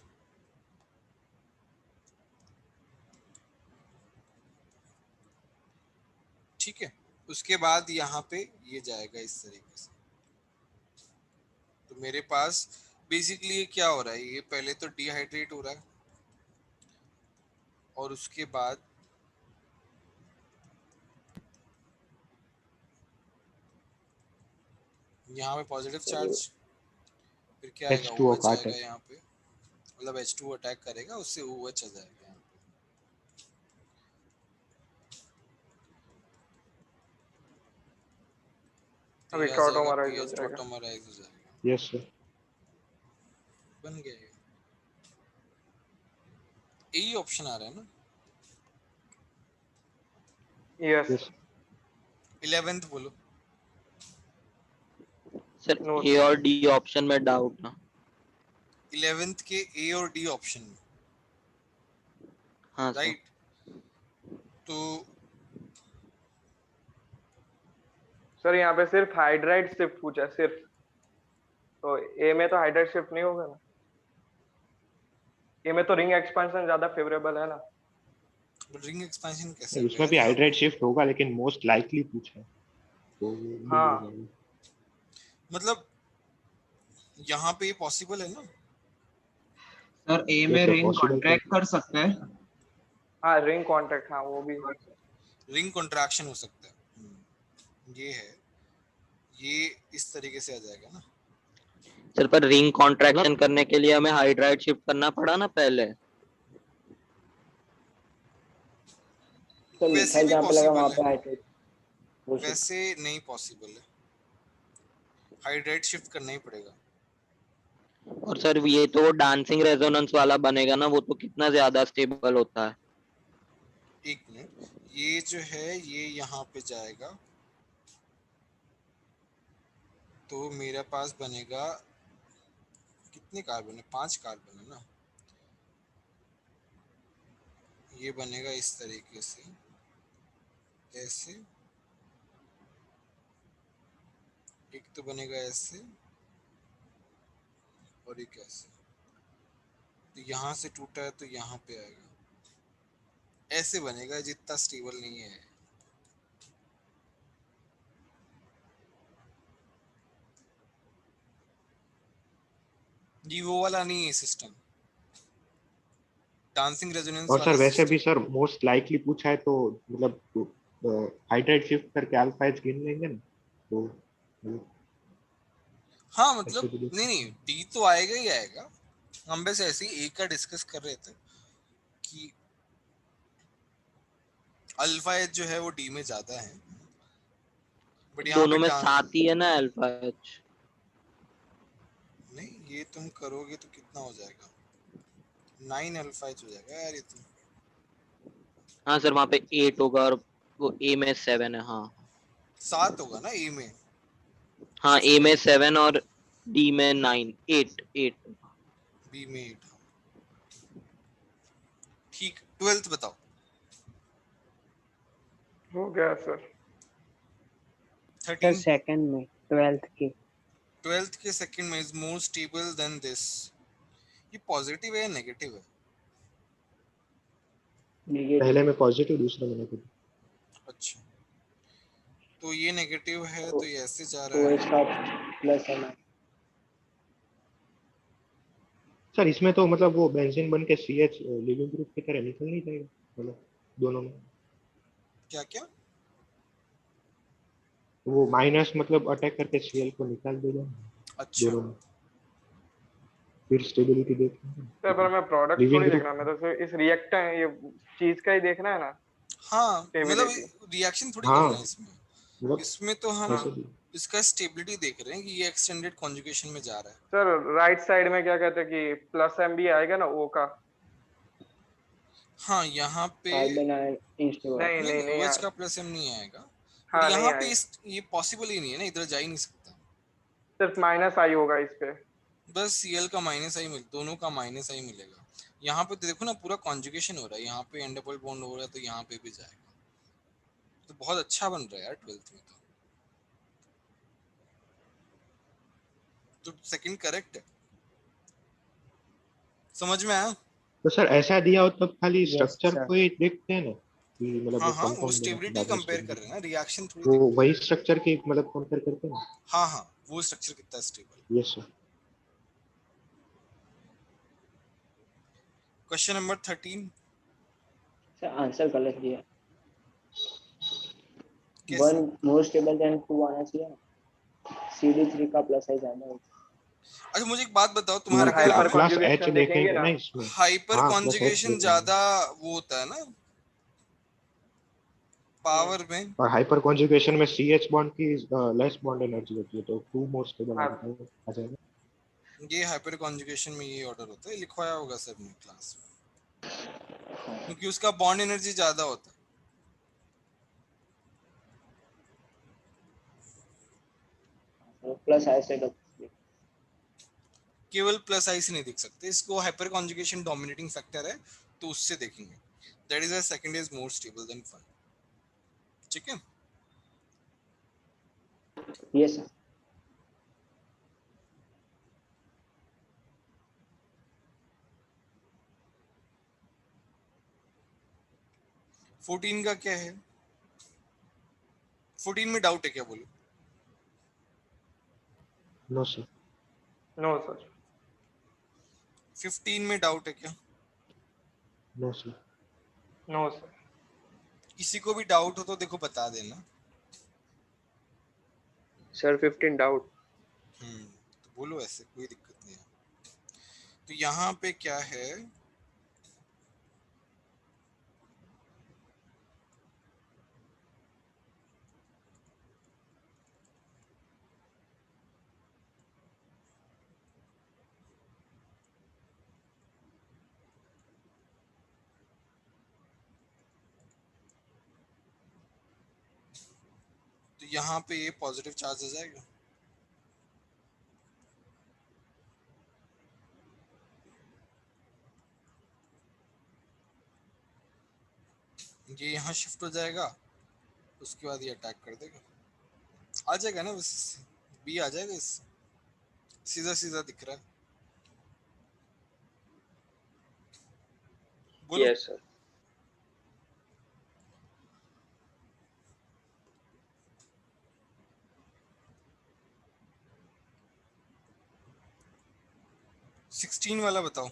ठीक है, उसके बाद यहाँ पे ये जाएगा इस तरीके से। तो मेरे पास बेसिकली ये क्या हो रहा है, ये पहले तो डिहाइड्रेट हो रहा है और उसके बाद यहाँ पे पॉजिटिव चार्ज, फिर क्या आएगा? H2O OH काट आएगा है। यहाँ पे, मतलब H2 अटैक करेगा, उससे OH आ जाएगा यहाँ पे। तो अब ये आ इसका जाएगा ऑटोमराइज हो पीएच जाएगा। ऑटोमराइज हो जाएगा। Yes sir. बन गया ये। यही ऑप्शन आ रहा है ना। यस। यस 11th बोलो। सर नो ए और डी ऑप्शन में डाउट ना। 11th के ए और डी ऑप्शन में, हाँ सर। राइट। तो सर यहाँ पे सिर्फ हाइड्राइड शिफ्ट पूछा है, सिर्फ। तो ए में तो हाइड्राइड शिफ्ट नहीं होगा ना, ए में तो रिंग एक्सपेंशन ज्यादा फेवरेबल है ना। बट रिंग एक्सपेंशन कैसे नहीं, हो उसमें भी जाएगा यहाँ हाइड्राइड पे? शिफ्ट होगा लेकिन मोस्ट लाइकली पूछा है तो वो नहीं हाँ। हो जाएगा। मतलब यहाँ पे ये पॉसिबल है ना? सर ए में कैसे रिंग पॉसिबल? कॉन्ट्रैक्ट कर सकते हैं। हाँ रिंग कॉन्ट्रैक्ट, हाँ वो भी। रिंग कॉन्ट्रैक्शन हो सकता है। ये है, ये इस तरीके से आ जाएगा ना। सर पर रिंग कॉन्ट्रैक्शन मतलब करने के लिए हमें हाइड्राइड शिफ्ट करना पड़ा ना पहले। तो वैसे मिथाइल भी जहाँ पे लगा वहाँ पॉसिबल है, पे हाइड्रेट वो शिफ्ट। वैसे नहीं पॉसिबल है, हाइड्राइड शिफ्ट करना ही पड़ेगा। और सर ये तो डांसिंग रेजोनेंस वाला बनेगा ना, वो तो कितना ज्यादा स्टेबल होता है। एक मिनट, ये जो है ये यहाँ पे जाएगा तो मेरे पास बनेगा कितने कार्बन है? 5 कार्बन है ना। ये बनेगा इस तरीके से, ऐसे, एक तो बनेगा ऐसे और एक ऐसे। तो यहाँ से टूटा है तो यहाँ पे आएगा, ऐसे बनेगा, जितना स्टेबल नहीं है। जी वो वाला नहीं है सिस्टम, डांसिंग रेजोनेंस और वाला सर वैसे भी सिस्टम। सर मोस्ट लाइकली पूछा है तो मतलब हाइड्राइड शिफ्ट करके अल्फा एच गिन लेंगे ना तो मतलब हाँ ऐसे मतलब भी देख नहीं सकते नहीं, हैं। डी तो आएगा ही आएगा। हम बस ऐसे ही एक का डिस्कस कर रहे थे कि अल्फा एच जो है वो डी में ज्यादा है, बट यहाँ पे दोनों में डां साथ ही है ना अल्फा एच। नहीं, ये तुम करोगे तो कितना हो जाएगा? 9 अल्फा एच हो जाएगा यार ये तो। हाँ सर वहाँ पे 8 होगा और वो ए में 7 है। हाँ 7 होगा ना ए में, हाँ ए में 7 और डी में 9, 8 8। बी में 8। ठीक, 12th बताओ। हो गया सर। सर 13, सेकंड में 12th के 12th के सेकंड में is more stable then this. ये पॉजिटिव है या नेगेटिव है? नेगेटिव। पहले में पॉजिटिव दूसरे में नेगेटिव। अच्छा, तो ये नेगेटिव है तो तो ये ऐसे जा रहा तो है। इसका प्लस है ना। सर इसमें तो मतलब वो बेंजीन बन के सी एच लिविंग ग्रुप की तरह निकल नहीं जाएगा मतलब दोनों में क्या क्या? वो माइनस मतलब अटैक करके सीएल को निकाल देगा अच्छा दोनों में फिर स्टेबिलिटी देखना सर पर मैं प्रोडक्ट लिविंग थोड़ी देखना, मैं ग्रुप। तो सिर्फ इस रिएक्टर ये चीज का ही देखना है ना, हाँ, मतलब स्टेबिलिटी। रिएक्शन थोड़ी हाँ करना है इसमें। मतलब इसमें तो हम ऐसे भी इसका स्टेबिलिटी देख रहे हैं कि ये एक्सटेंडेड कॉन्जुगेशन में जा रहा है। सर राइट साइड में क्या कहते हैं कि प्लस एम भी आएगा ना ओ का। हाँ यहाँ पे कार्बन आयन इंस्टेबल। नहीं नहीं नहीं नहीं, नहीं OH का प्लस M नहीं आएगा, बट हाँ नहीं यहाँ पे आएगा, ये पॉसिबल ही नहीं है ना, इधर जा ही नहीं सकता। सिर्फ माइनस आई होगा इस पे। बस Cl का माइनस आई मिल, दोनों का माइनस आई मिलेगा। यहाँ पे देखो ना पूरा कॉन्जुगेशन हो रहा है, यहाँ पे एन डबल बॉन्ड हो रहा है तो यहाँ पे भी जाएगा। तो बहुत अच्छा बन रहा है यार 12th में तो सेकंड करेक्ट है। समझ में आया? तो सर ऐसा दिया हो तब खाली यस स्ट्रक्चर सर। को ही देखते हैं ना कि मतलब हाँ वो हाँ, वो कंपाउंड बना के स्टेबिलिटी बाद में कंपेयर कर रहे हैं stability। ना, रिएक्शन थोड़ी वो देख रहे वही हैं। स्ट्रक्चर की मतलब कंपेयर करते हैं ना। हाँ हाँ, वो स्ट्रक्चर कितना stable. Yes sir. Question number 13 sir answer गलत दिया। कैसे? 1 मोर स्टेबल देन 2 आना चाहिए। CD3 का प्लस है ज्यादा होगा। अच्छा मुझे एक बात बताओ, सर तुम्हारा क्या हाइपर नाम है? प्लस एच कॉन्जुगेशन देखेंगे देखेंगे ना। ना इसमें। हाइपर हाँ प्लस एच कॉन्जुगेशन देखेंगे ज्यादा वो होता है ना पावर में। और हाइपर कॉन्जुगेशन में सी एच बॉन्ड की लेस बॉन्ड एनर्जी होती है तो 2 मोर स्टेबल हाँ आ जाएगा। ये हाइपर कॉन्जुगेशन में ये ऑर्डर होता है, लिखवाया होगा सर ने क्लास में, क्योंकि उसका बॉन्ड एनर्जी ज्यादा होता है। प्लस ऐसे केवल प्लस आई से नहीं देख सकते इसको, हाइपर कॉन्जुगेशन डोमिनेटिंग फैक्टर है तो उससे देखेंगे। That is why second is more stable then first. ठीक है। Yes sir. 14 का क्या है? 14 में डाउट है क्या बोलो? No sir. No sir. 15 में डाउट है क्या? No sir. No sir. किसी को भी डाउट हो तो देखो बता देना। Sir 15 doubt. तो बोलो, ऐसे कोई दिक्कत नहीं है। तो यहाँ पे क्या है, तो यहाँ पे ये पॉजिटिव चार्ज आ जाएगा। ये यहाँ शिफ्ट हो जाएगा, उसके बाद ये अटैक कर देगा। आ जाएगा ना, बस बी आ जाएगा, इससे सीधा सीधा दिख रहा है। बोलो। Yes sir. सिक्सटीन वाला बताओ।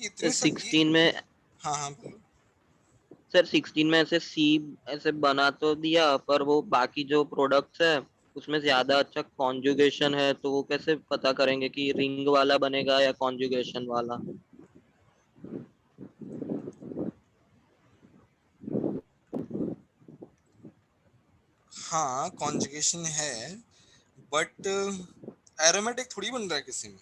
ये सर इतने सब 16 में हाँ हाँ बोलो। सर 16 में ऐसे सी ऐसे बना तो दिया, पर वो बाकी जो प्रोडक्ट्स है उसमें ज्यादा अच्छा कॉन्जुगेशन है, तो वो कैसे पता करेंगे कि रिंग वाला बनेगा या कॉन्जुगेशन वाला? हाँ कॉन्जुगेशन है, बट एरोमेटिक थोड़ी बन रहा है किसी में।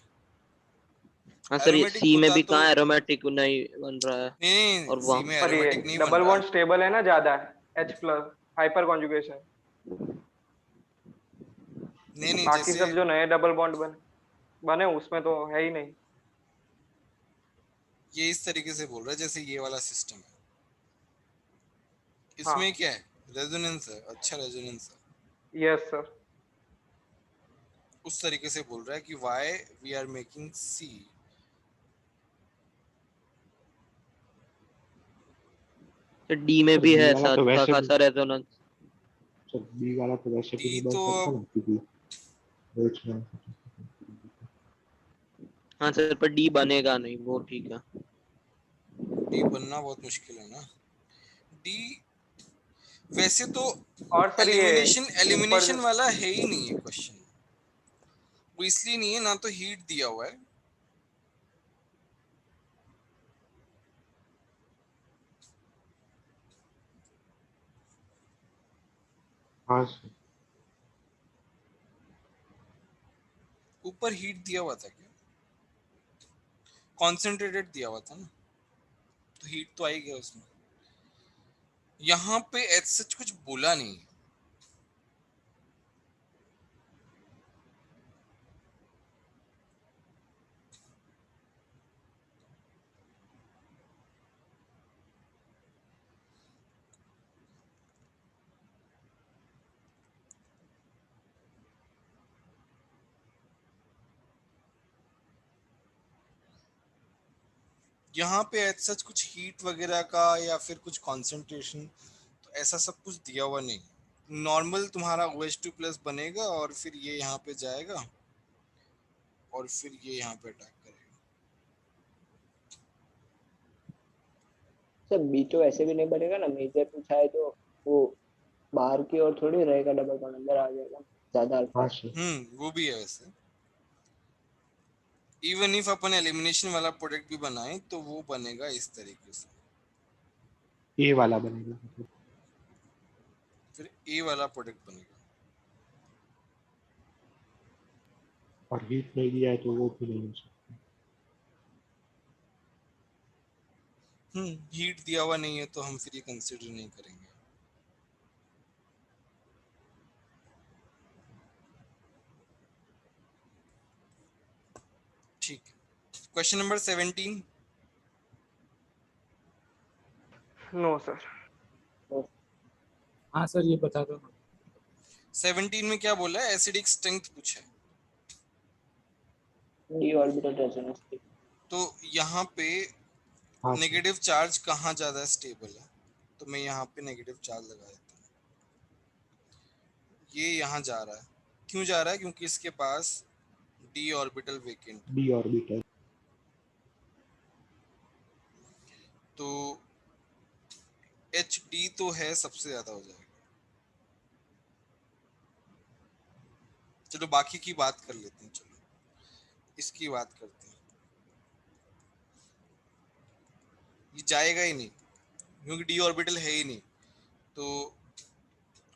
हाँ सर, ये एरोमेटिक सी में होता भी तो कहाँ एरोमेटिक नहीं बन रहा है। नहीं, और सी वहाँ में पर ये एरोमेटिक नहीं बन डबल रहा बॉन्ड है। स्टेबल है ना ज्यादा, H प्लस हाइपर कॉन्जुगेशन। नहीं बाकी जैसे सब जो नए डबल बॉन्ड बने उसमें तो है ही नहीं। ये इस तरीके से बोल रहा है जैसे ये वाला सिस्टम है, हाँ। इसमें क्या है, रेजोनेंस है, अच्छा रेजोनेंस है। Yes sir. उस तरीके से बोल रहा है कि व्हाई वी आर मेकिंग सी। तो डी में सर भी बी है वाला ऐसा तो अच्छा वैसे भी, खासा रेजोनेंस। सर बी वाला तो वैसे भी डी नहीं बन तो सकता ना, क्योंकि वेट्स में। हाँ सर, पर डी बनेगा नहीं, वो ठीक है। डी बनना बहुत मुश्किल है ना। डी वैसे तो और सर ये ऊपर एलिमिनेशन वाला है ही नहीं है क्वेश्चन। वो इसलिए नहीं है, ना तो हीट दिया हुआ है, हाँ सर। ऊपर हीट दिया हुआ था क्या, कॉन्सेंट्रेटेड दिया हुआ था ना, तो हीट तो आई गया उसमें। यहाँ पे एच सच कुछ बोला नहीं है। यहाँ पे एच सच कुछ हीट वगैरह का या फिर कुछ कॉन्सेंट्रेशन, तो ऐसा सब कुछ दिया हुआ नहीं। नॉर्मल तुम्हारा OH2 प्लस बनेगा और फिर ये यहाँ पे जाएगा और फिर ये यहाँ पे अटैक करेगा। सर बी तो ऐसे भी नहीं बनेगा ना, मेजर पूछा है तो वो बाहर की ओर थोड़ी रहेगा, डबल बॉन्ड अंदर आ जाएगा ज्यादा अल्फा। हाँ सर। वो भी है वैसे। इवन इफ अपन एलिमिनेशन वाला प्रोडक्ट भी बनाए तो वो बनेगा इस तरीके से, ए वाला बनेगा, फिर ए वाला प्रोडक्ट बनेगा। और हीट नहीं दिया है तो वो भी नहीं हो सकता। हीट दिया हुआ नहीं है तो हम फिर ये कंसीडर नहीं करेंगे। ठीक है, क्वेश्चन नंबर 17। No sir. हाँ सर, ये बता दो। 17 में क्या बोला है, एसिडिक स्ट्रेंथ पूछा है। D orbital resonance. तो यहाँ पे हाँ सर। नेगेटिव चार्ज कहाँ ज्यादा स्टेबल है, तो मैं यहाँ पे नेगेटिव चार्ज लगा देता हूँ। ये यहाँ जा रहा है, क्यों जा रहा है? क्योंकि इसके पास d orbital vacant, d orbital. तो hd तो है, सबसे ज्यादा हो जाएगा। चलो बाकी की बात कर लेते हैं, चलो इसकी बात करते हैं। ये जाएगा ही नहीं क्योंकि d ऑर्बिटल है ही नहीं, तो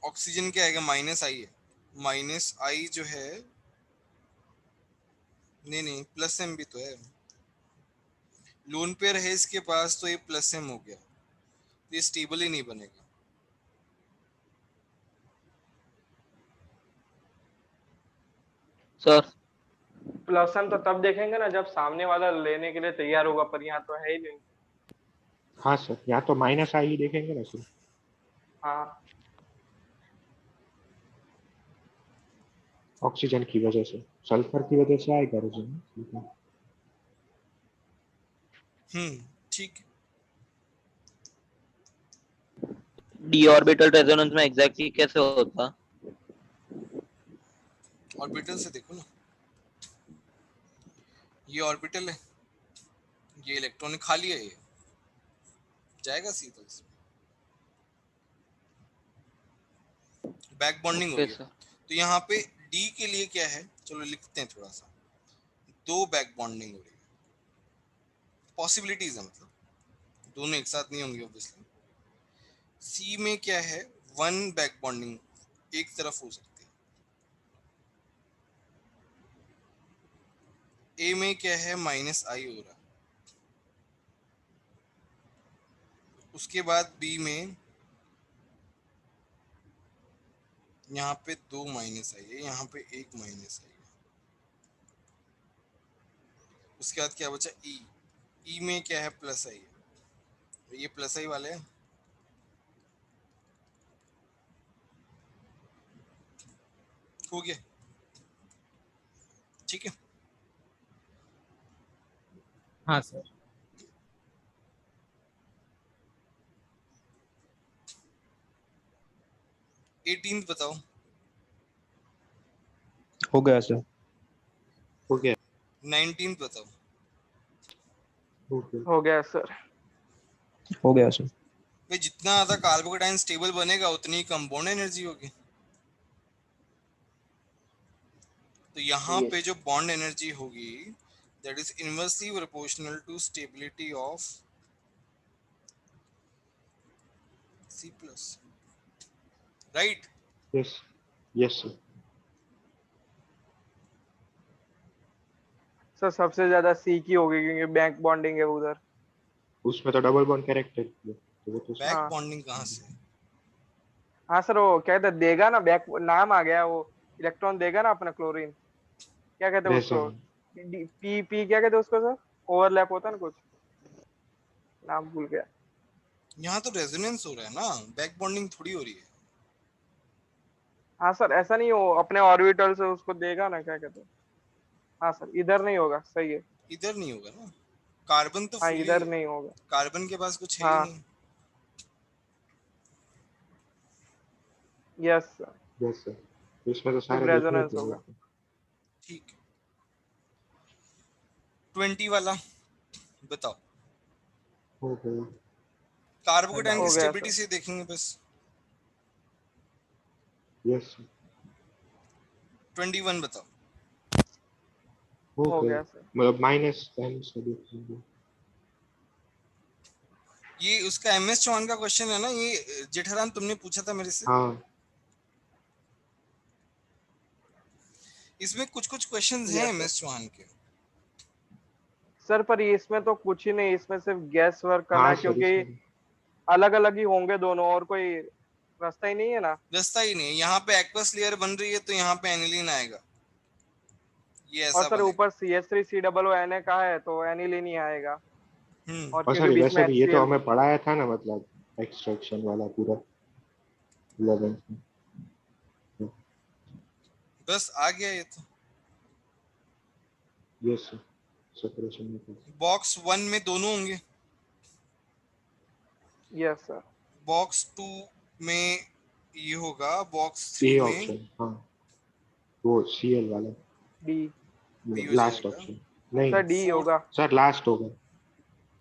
ऑक्सीजन क्या आएगा? माइनस आई है, माइनस आई जो है, नहीं प्लस एम भी तो है, लोन पेयर है इसके पास, तो ये प्लस एम हो गया, ये स्टेबल ही नहीं बनेगा। सर प्लस एम तो तब देखेंगे ना जब सामने वाला लेने के लिए तैयार होगा, पर यहाँ तो है ही नहीं। हाँ सर, यहाँ तो माइनस आई ही देखेंगे ना सर। हाँ ऑक्सीजन की वजह से, सल्फर की वजह से आएगा रेजोनेंस। ठीक। डी ऑर्बिटल रेजोनेंस में एग्जैक्टली कैसे होता? ऑर्बिटल से देखो ना, ये ऑर्बिटल है, ये इलेक्ट्रॉन खाली है, ये जाएगा सीधा इसमें, बैक बॉन्डिंग हो ओके गई। सर। तो यहाँ पे D के लिए क्या है, चलो लिखते हैं थोड़ा सा, 2 बैक बॉन्डिंग हो रही है, पॉसिबिलिटीज है, मतलब दोनों एक साथ नहीं होंगी ऑब्वियसली। C में क्या है, 1 बैक बॉन्डिंग एक तरफ हो सकती है। A में क्या है, माइनस आई हो रहा है। उसके बाद B में यहाँ पे 2 माइनस आई है, यहाँ पे 1 माइनस आई है। उसके बाद क्या बचा, E में क्या है, प्लस आई है, ये प्लस आई वाले हैं। हो गया, ठीक है। हाँ सर। एटीन बताओ। हो गया सर, हो गया। 19 बताओ। हो गया सर। हो गया सर। भाई जितना ज्यादा कार्बोकेटाइन स्टेबल बनेगा उतनी कम बॉन्ड एनर्जी होगी। तो यहाँ पे जो बॉन्ड एनर्जी होगी that is inversely proportional to stability of C plus, right? Yes yes sir. Sir सबसे ज्यादा C की होगी क्योंकि बैक बॉन्डिंग है उधर। उसमें तो डबल बॉन्ड कैरेक्टर है, तो वो तो बैक हाँ। बॉन्डिंग कहाँ से? हाँ सर, वो क्या कहते हैं, देगा ना, बैक नाम आ गया, वो इलेक्ट्रॉन देगा ना अपना क्लोरीन, क्या कहते हैं उसको, पी क्या कहते हैं उसको सर, ओवरलैप होता है ना कुछ, नाम भूल गया। यहाँ तो रेजोनेंस हो रहा है ना, बैक बॉन्डिंग थोड़ी हो रही है। हाँ सर, ऐसा नहीं हो अपने ऑर्बिटल से उसको देगा ना, क्या कहते हैं। हाँ सर, इधर नहीं होगा, सही है। इधर नहीं होगा ना, कार्बन तो हाँ फुली, इधर नहीं होगा। कार्बन के पास कुछ है ही हाँ नहीं। यस सर, यस सर, इसमें तो सारे रेजोनेंस देखने होगा। ठीक, 20 वाला बताओ। हो गया। कार्बोकेटाइन की हो गया स्टेबिलिटी सर। से देखेंगे बस। यस 21 बताओ। हो गया गया सर। मतलब -10 से देखेंगे। ये उसका MS चौहान का क्वेश्चन है ना, ये जेठाराम तुमने पूछा था मेरे से। हाँ इसमें कुछ कुछ क्वेश्चंस हैं यस सर। MS चौहान के। सर पर इसमें तो कुछ ही नहीं, इसमें सिर्फ गैस वर्क करना हाँ है, सर, क्योंकि इसमें अलग अलग ही होंगे दोनों, और कोई रास्ता ही नहीं है ना। रास्ता ही नहीं है, यहाँ पे एक्वस लेयर बन रही है तो यहाँ पे एनिलीन आएगा, ये और ऐसा सर बनेगा। ऊपर CH3COO का है तो एनिलीन ही आएगा, और और क्योंकि सर बीच में वैसे भी ये तो HCl। हमें पढ़ाया था ना, मतलब एक्सट्रैक्शन वाला पूरा 11th में। बस आ गया ये तो। यस सर, सेपरेशन में बॉक्स 1 में दोनों होंगे, यस सर। बॉक्स 2 में ये होगा, बॉक्स सी 3 में ऑप्शन, हाँ वो सीएल वाला डी। बी हो लास्ट जाएगा। ऑप्शन। नहीं सर डी फोर्थ होगा। सर, लास्ट होगा।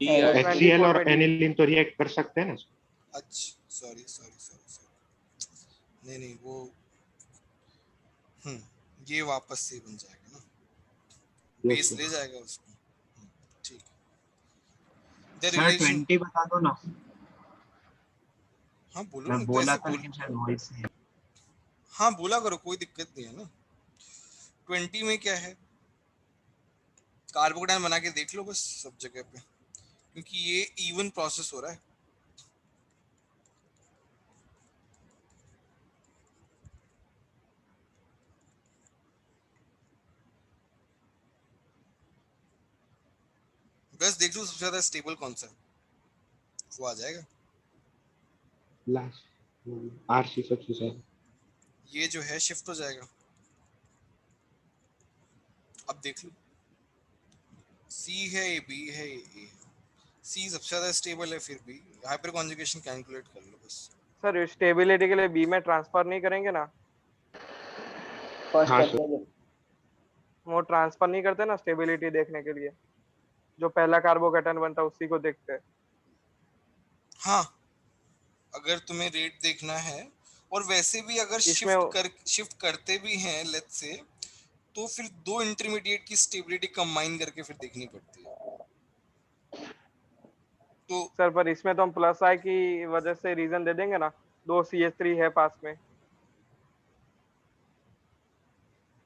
डी तो आएगा। HCl 24 और में डी। एनिलीन तो रिएक्ट कर सकते हैं ना? अच्छा सॉरी सॉरी सॉरी सॉरी, नहीं नहीं वो ये वापस से बन जाएगा ना, यस बेस सर। ले जाएगा उसको। ठीक है। द सर रिलेशन, 20 बता दो ना। हाँ बोलो मैं ना, तो बोला ऐसे था बोल, लेकिन शायद वॉइस नहीं। हाँ बोला करो, कोई दिक्कत नहीं है ना। 20 में क्या है, कार्बोकेटाइन बना के देख लो बस सब जगह पे, क्योंकि ये इवन प्रोसेस हो रहा है। बस देख लो सबसे ज्यादा स्टेबल कौन सा है, वो आ जाएगा। लास्ट RC सबसे ज्यादा। ये जो है शिफ्ट हो जाएगा। अब देख लो, सी है, ए बी है, ए, सी सबसे ज्यादा स्टेबल है, फिर बी। हाइपर कॉन्जुगेशन कैलकुलेट कर लो बस। सर स्टेबिलिटी के लिए बी में ट्रांसफर नहीं करेंगे ना? फर्स्ट हाँ करते सर। हैं जो। वो ट्रांसफर नहीं करते ना स्टेबिलिटी देखने के लिए, जो पहला कार्बोकेटाइन बनता है उसी को देखते हैं। हाँ, अगर तुम्हें रेट देखना है, और वैसे भी अगर इसमें शिफ्ट करते भी हैं लेट्स से, तो फिर दो इंटरमीडिएट की स्टेबिलिटी कंबाइन करके फिर देखनी पड़ती है। तो सर पर इसमें तो हम प्लस आई की वजह से रीजन दे देंगे ना, 2 CH3 है पास में।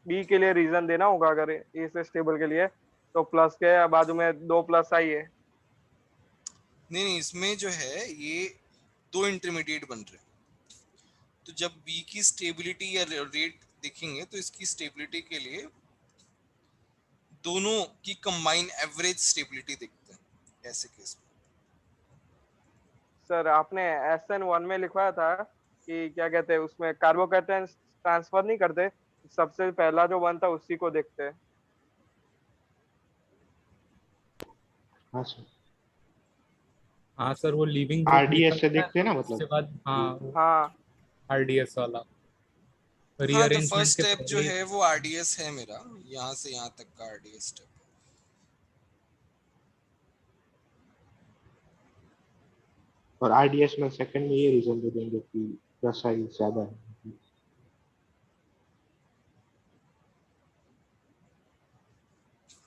बी के लिए रीजन देना होगा, अगर ए से स्टेबल के लिए तो प्लस के बाजू में 2 प्लस आई है। नहीं नहीं, इसमें जो है ये दो इंटरमीडिएट बन रहे हैं, तो जब बी की स्टेबिलिटी या रेट देखेंगे तो इसकी स्टेबिलिटी के लिए दोनों की कंबाइन एवरेज स्टेबिलिटी देखते हैं ऐसे केस में। सर आपने SN1 में लिखवाया था कि क्या कहते हैं, उसमें कार्बोकेटाइन ट्रांसफर नहीं करते, सबसे पहला जो बनता है उसी को देखते हैं। हाँ सर। हाँ सर, वो लीविंग ग्रुप RDS से निकलता है देखते हैं ना, तो उसके मतलब बाद हाँ वो हाँ RDS वाला हाँ, तो रीअरेंजमेंट फर्स्ट के स्टेप जो पहले ही। है वो आरडीएस है मेरा, यहाँ से यहाँ तक का आरडीएस स्टेप। और RDS में सेकंड में ये रीजन दे देंगे कि रसाई ज्यादा है।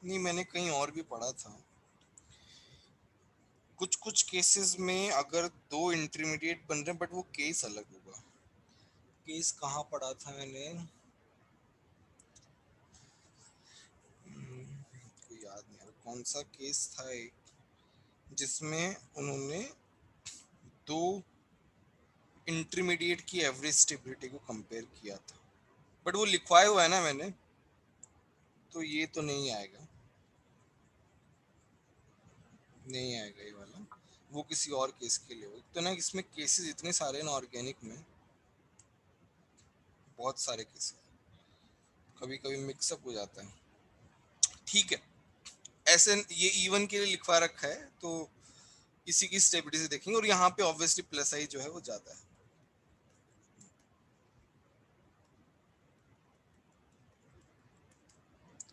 नहीं, मैंने कहीं और भी पढ़ा था, कुछ कुछ केसेस में अगर दो इंटरमीडिएट बन रहे हैं, बट वो केस अलग होगा। केस कहाँ पढ़ा था मैंने, कोई याद नहीं आ रहा कौन सा केस था, एक जिसमें उन्होंने दो इंटरमीडिएट की एवरेज स्टेबिलिटी को कंपेयर किया था, बट वो लिखवाया हुआ है ना मैंने, तो ये तो नहीं आएगा, नहीं आएगा ये वाला। वो किसी और केस के लिए हो तो ना, इसमें केसेस इतने सारे ना ऑर्गेनिक में, बहुत सारे केसेस, कभी कभी मिक्सअप हो जाता है। ठीक है, ऐसे ये इवन के लिए लिखवा रखा है, तो इसी की स्टेबिलिटी से देखेंगे, और यहाँ पे ऑब्वियसली प्लस आई जो है वो ज्यादा है।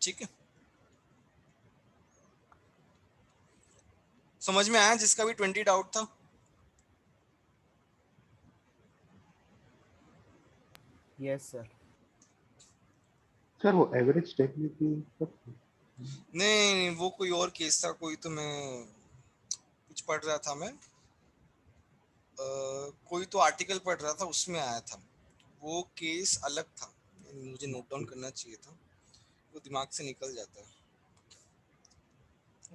ठीक है, समझ में आया जिसका भी 20 डाउट था? Yes sir. सर वो एवरेज स्टेबिलिटी नहीं, वो कोई और केस था, कोई तो मैं कुछ पढ़ रहा था मैं, कोई तो आर्टिकल पढ़ रहा था, उसमें आया था, वो केस अलग था, मुझे नोट डाउन करना चाहिए था, वो दिमाग से निकल जाता है।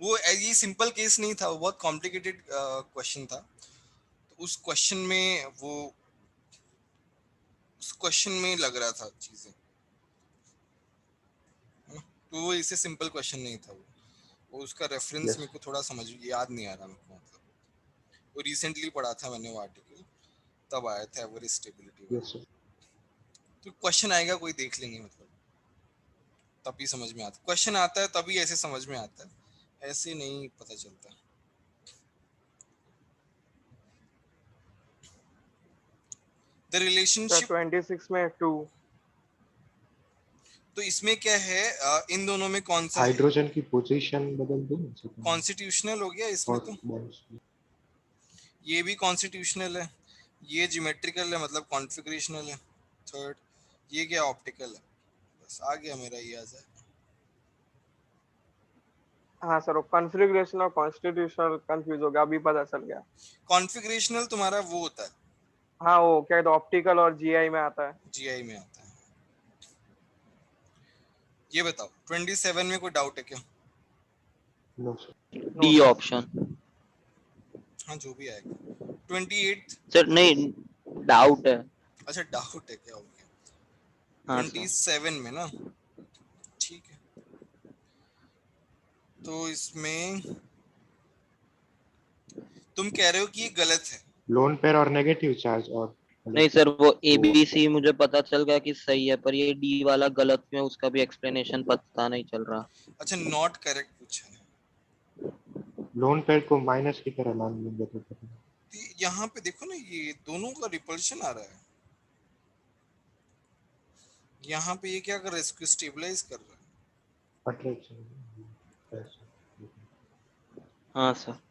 वो ये सिंपल केस नहीं था, वो बहुत कॉम्प्लिकेटेड क्वेश्चन था, तो उस क्वेश्चन में लग रहा था चीजें, तो वो इससे सिंपल क्वेश्चन नहीं था। वो उसका रेफरेंस मेरे को थोड़ा समझ याद नहीं आ रहा मेरे को, मतलब वो रिसेंटली पढ़ा था मैंने वो आर्टिकल, तब आया था एवरेज स्टेबिलिटी वाला। तो क्वेश्चन आएगा कोई देख लेंगे, मतलब तभी समझ में आता, क्वेश्चन आता है तभी ऐसे समझ में आता है, ऐसे नहीं पता चलता। द रिलेशनशिप 26 में 2। तो इसमें क्या है, इन दोनों में कौन सा है? हाइड्रोजन की पोजीशन बदल दो ना second में। कॉन्स्टिट्यूशनल हो गया इसमें, और तो bonds में। ये भी कॉन्स्टिट्यूशनल है, ये ज्योमेट्रिकल है मतलब कॉन्फ़िगरेशनल है। थर्ड ये क्या ऑप्टिकल है। बस आ गया मेरा ये आ जाए। हाँ सर, वो कॉन्फ़िगरेशन और कॉन्स्टिट्यूशनल कंफ्यूज हो गया, अभी पता चल गया। कॉन्फ़िगरेशनल तुम्हारा वो होता है, हाँ वो क्या कहते हैं, ऑप्टिकल और जीआई में आता है। जीआई में आता है। ये बताओ 27 में कोई डाउट है क्या? No, sir. D option. हाँ जो भी आएगा। 28 सर नहीं, डाउट है। अच्छा डाउट है क्या? हो गया हाँ सर। 27 में ना, ठीक है। तो इसमें तुम कह रहे हो कि ये गलत है। लोन पेयर और नेगेटिव चार्ज और नहीं सर, वो एबीसी मुझे पता चल गया कि सही है, पर ये डी वाला गलत क्यों है उसका भी एक्सप्लेनेशन पता नहीं चल रहा। अच्छा नॉट करेक्ट पूछा है। लोन पेयर को माइनस की तरह मान लेंगे तो तो यहाँ पे देखो ना, ये दोनों का रिपल्शन आ रहा है। यहाँ पे ये क्या कर रहा है, इसको स्टेबलाइज कर रहा है। अट्रैक्शन। हाँ सर।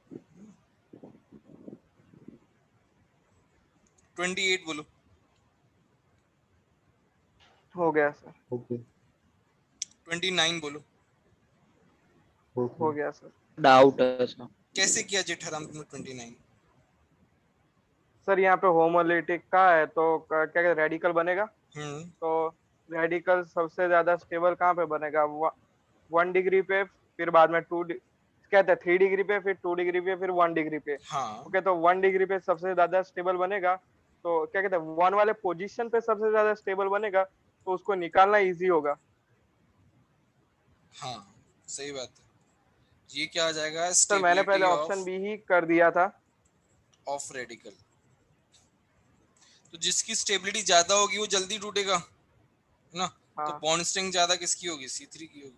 28 बोलो। हो गया सर। ओके 29 बोलो। हो गया सर। डाउट है सर। कैसे किया जेठाराम तुमने 29? सर यहाँ पे होमोलिटिक का है तो क्या कहते हैं, रेडिकल बनेगा। हम्म तो रेडिकल सबसे ज्यादा स्टेबल कहाँ पे बनेगा? 1 डिग्री पे, फिर बाद में 2 कहते हैं 3 डिग्री पे, फिर 2 डिग्री पे, फिर 1 डिग्री पे। हाँ ओके, तो 1 डिग्री पे सबसे ज्यादा स्टेबल बनेगा। तो क्या कहते हैं, 1 वाले पोजीशन पे सबसे ज्यादा स्टेबल बनेगा, तो उसको निकालना इजी होगा। हाँ सही बात है। ये क्या आ जाएगा, सर मैंने पहले स्टेबिलिटी ऑप्शन ऑफ बी ही कर दिया था। रेडिकल। तो जिसकी स्टेबिलिटी ज्यादा होगी वो जल्दी टूटेगा है ना। तो हाँ बॉन्ड स्ट्रेंथ ज्यादा किसकी होगी, C3 की होगी।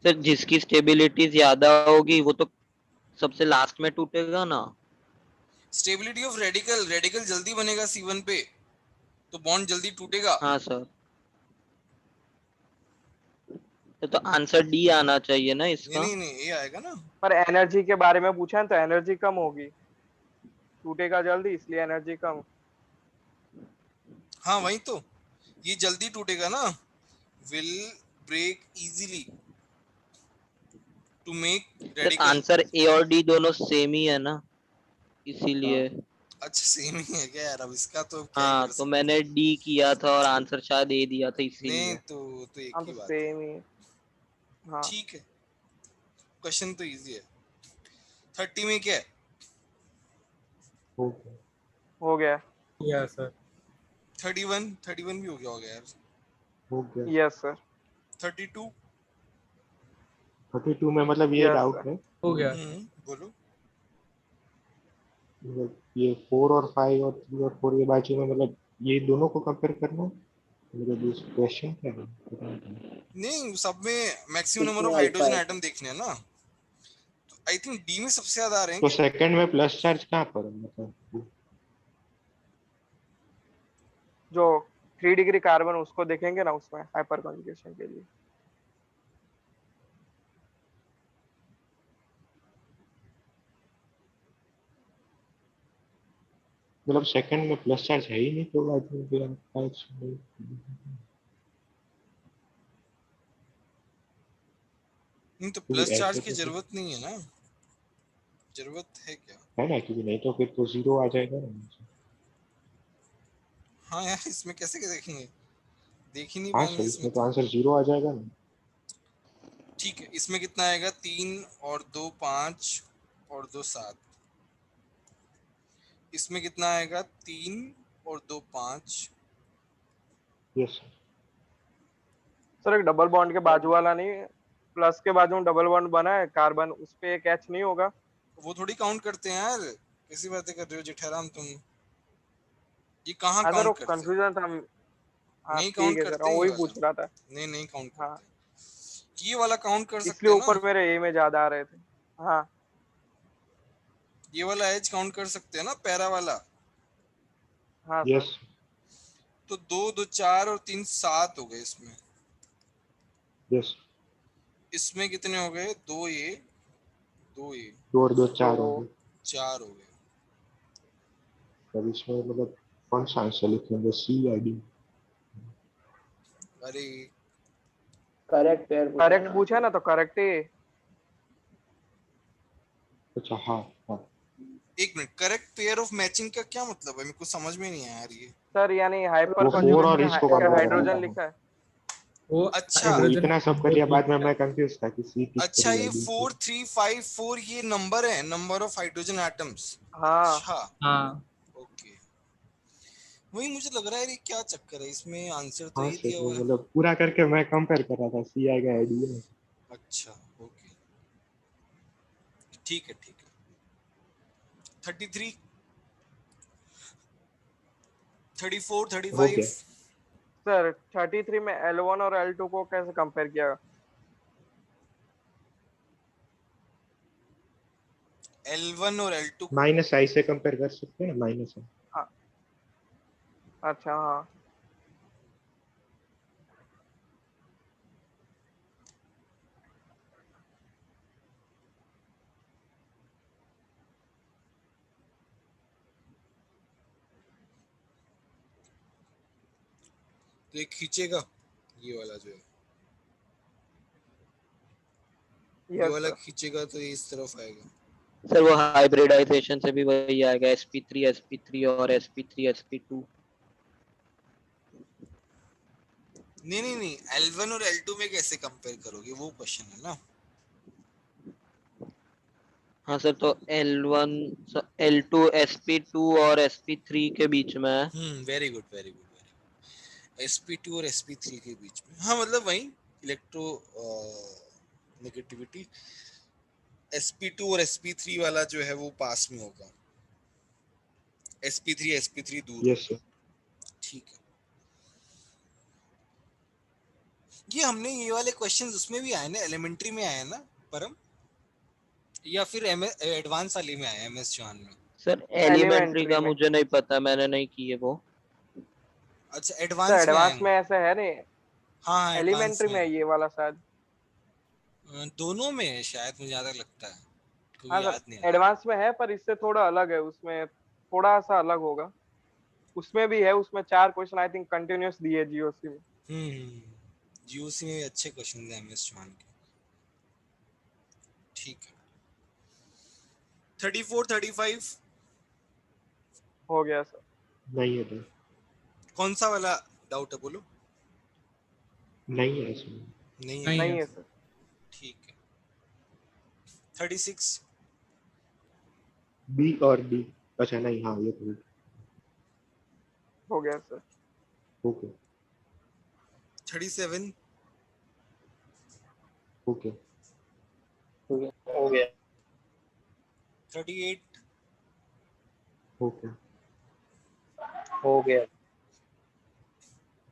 सर जिसकी स्टेबिलिटी ज्यादा होगी वो तो सबसे लास्ट में टूटेगा ना। स्टेबिलिटी ऑफ रेडिकल, रेडिकल जल्दी बनेगा C1 पे, तो बॉन्ड जल्दी टूटेगा। हाँ सर, तो आंसर डी आना चाहिए ना नहीं इसका। नहीं नहीं ये आएगा ना। पर एनर्जी के बारे में पूछा है तो एनर्जी कम होगी, टूटेगा जल्दी, इसलिए एनर्जी कम। हाँ वही तो, ये जल्दी टूटेगा ना। Will break easily to make sir radical. Answer A और डी दोनों सेम ही है ना, इसीलिए। अच्छा सेम ही है क्या यार, अब इसका तो क्या ही हाँ कर तो सकते मैंने डी किया था और आंसर शायद ए दिया था हैं। नहीं इसीलिए। तो एक हम ही तो बात है। सेम ही। हाँ ठीक है, क्वेश्चन तो इजी है। 30 में क्या है? ओके हो गया। या सर 31 भी हो गया होगा यार। हो गया। Yes sir. 32 32 में मतलब ये यस डाउट सर। है, हो गया। बोलो। मतलब ये 4 और 5 और 3 और 4 ये बाजू में, मतलब ये दोनों को कंपेयर करना है। मतलब इस क्वेश्चन क्या है पता नहीं। नहीं सब में मैक्सिमम नंबर इसमें ऑफ अल्फा हाइड्रोजन है एटम देखने हैं ना। तो आई थिंक डी में सबसे ज्यादा आ रहे हैं तो क्या? सेकंड में प्लस चार्ज कहाँ पर है मतलब? जो 3 डिग्री कार्बन उसको देखेंगे ना, उसमें हाइपर कॉन्जुगेशन के लिए। मतलब सेकंड में प्लस चार्ज है ही नहीं तो आई थिंक नहीं तो क्योंकि प्लस चार्ज ऐसे की तो जरूरत नहीं है ना, जरूरत है क्या? है ना, क्योंकि नहीं तो फिर तो 0 आ जाएगा ना। हाँ यार इसमें कैसे क्या देखेंगे, देख ही नहीं हाँ पाएंगे सर, इसमें इसमें तो तो। आंसर 0 आ जाएगा ना। ठीक है, इसमें कितना आएगा, 3 और 2 5 और 2 7। इसमें कितना आएगा, 3 और 2 5। Yes sir. सर एक डबल बॉन्ड के बाजू वाला नहीं, प्लस के बाजू में डबल बॉन्ड बना है कार्बन, उस पे एक एच नहीं होगा? वो थोड़ी काउंट करते हैं यार, कैसी बातें कर रहे हो जेठाराम तुम, ये कहाँ हाँ सर वो काउंट करते हैं? कंफ्यूजन था। हाँ नहीं ठीक काउंट है सर, करते मैं हैं ये वही वाला, पूछ रहा था। नहीं काउंट हाँ करते हैं। ये वाला काउंट कर सकते इसलिए हैं ना। ऊपर मेरे ए में ज्यादा आ रहे थे। हाँ ये वाला एज काउंट कर सकते हैं ना, पैरा वाला। हाँ सर। यस तो 2 2 4 और 3 7 हो गए इसमें। यस इसमें कितने हो गए? 2 ये 2 ये 2 और 2 4 तो हो गए। 4 हो गए। तब इसमें मतलब कौन सा आंसर लिखेंगे, सी या डी? अरे करेक्ट पेयर पूछा करेक्ट ना। पूछा ना, तो करेक्ट ही। अच्छा हाँ हाँ। एक minute, correct pair of matching का क्या मतलब है? मेरे को समझ में नहीं आया यार ये। सर यानी हाइपर वो 4 और कॉन्जुगेशन में इसको क्या कंपेयर कर हाइड्रोजन रहा था। लिखा है? वो अच्छा वो हाइड्रोजन इतना सब कर लिया, बाद में मैं कंफ्यूज था कि सी किस अच्छा, पर ये या डी 4 3 5 4 ये नंबर है, नंबर ऑफ हाइड्रोजन एटम्स। हाँ अच्छा हाँ ओके, वही मुझे लग रहा है ये क्या चक्कर है इसमें, आंसर तो हाँ ये सर, दिया वो हुआ है। मतलब पूरा करके मैं कंपेयर कर रहा था, सी आएगा या डी है। अच्छा ओके, ठीक है ठीक है। 33 34 हो 35 गया। सर 33 में L1 और L2 को कैसे कंपेयर किया? L1 और L2 को माइनस आई से कंपेयर कर सकते हैं ना, माइनस आई। हाँ, अच्छा हाँ। तो ये खींचेगा, ये वाला जो है, ये यस वाला सर। खींचेगा तो ये इस तरफ आएगा। सर वो हाइब्रिडाइजेशन से भी वही आएगा, sp3 sp3 और sp3 sp2। नहीं नहीं नहीं, L1 और L2 में कैसे कंपेयर करोगे, वो क्वेश्चन है ना। हाँ सर, तो L1 L2 sp2 और sp3 के बीच में है। Very good very good very good. sp2 और sp3 के बीच में, हाँ मतलब वही इलेक्ट्रो नेगेटिविटी, sp2 और sp3 वाला जो है वो पास में होगा, sp3 दूर यस होगा। सर। ठीक है, ये हमने ये वाले क्वेश्चंस उसमें भी आए ना, एलिमेंट्री में आए ना परम, या फिर एडवांस वाले में आए, एमएस जॉन में? सर एलिमेंट्री एलिमेंट्री का में। मुझे नहीं पता, मैंने नहीं किए वो। अच्छा सर एडवांस में आए एडवांस ना। में ऐसा है नहीं, हाँ हाँ एडवांस एलिमेंट्री में में है है। ये वाला शायद। दोनों में है शायद, मुझे ज्यादा लगता है, हाँ क्योंकि सर, याद नहीं आ रहा। एडवांस में है पर इससे थोड़ा अलग है, उसमें थोड़ा सा अलग होगा। उसमें भी है, उसमें 4 क्वेश्चन आई थिंक कंटिन्यूअस दिए जीओसी में। जीओसी में भी अच्छे क्वेश्चन हैं एमएस जॉन के। ठीक है, 34 35 हो गया सर। नहीं है तो कौन सा वाला डाउट है बोलो? नहीं है इसमें। नहीं है, नहीं नहीं है। है सर। ठीक है। 36 बी और डी। अच्छा नहीं, हाँ ये तो हो गया सर। ओके 37 ओके हो गया 38 ओके। हो गया।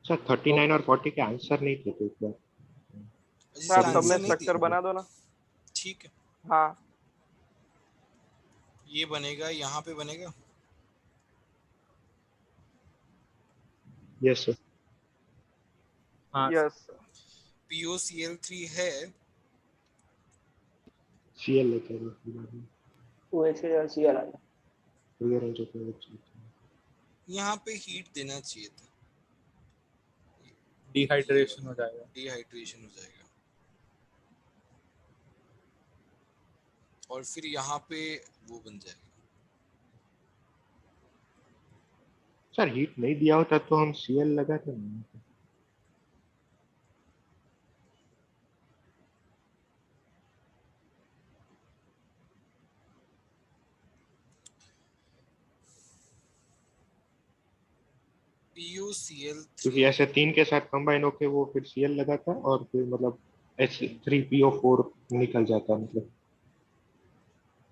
अच्छा 39 और 40 के आंसर नहीं थे तो एक बार सर जिसका आप सब में आंसर नहीं दिया। स्ट्रक्चर बना दो ना। ठीक है, हाँ ये बनेगा, यहाँ पे बनेगा। Yes sir. हाँ यस। POCl3 है, सीएल लेके आइए। वो ऐसे और सी आ गया। क्लियर हो जाता है। यहाँ पे हीट देना चाहिए था, डिहाइड्रेशन हो जाएगा। डिहाइड्रेशन हो जाएगा। और फिर यहाँ पे वो बन जाएगा। सर हीट नहीं दिया होता तो हम सीएल लगाते ना। क्योंकि POCl3 ऐसे 3 के साथ कंबाइन होके वो फिर सीएल लगाता और फिर मतलब H3PO4 निकल जाता, मतलब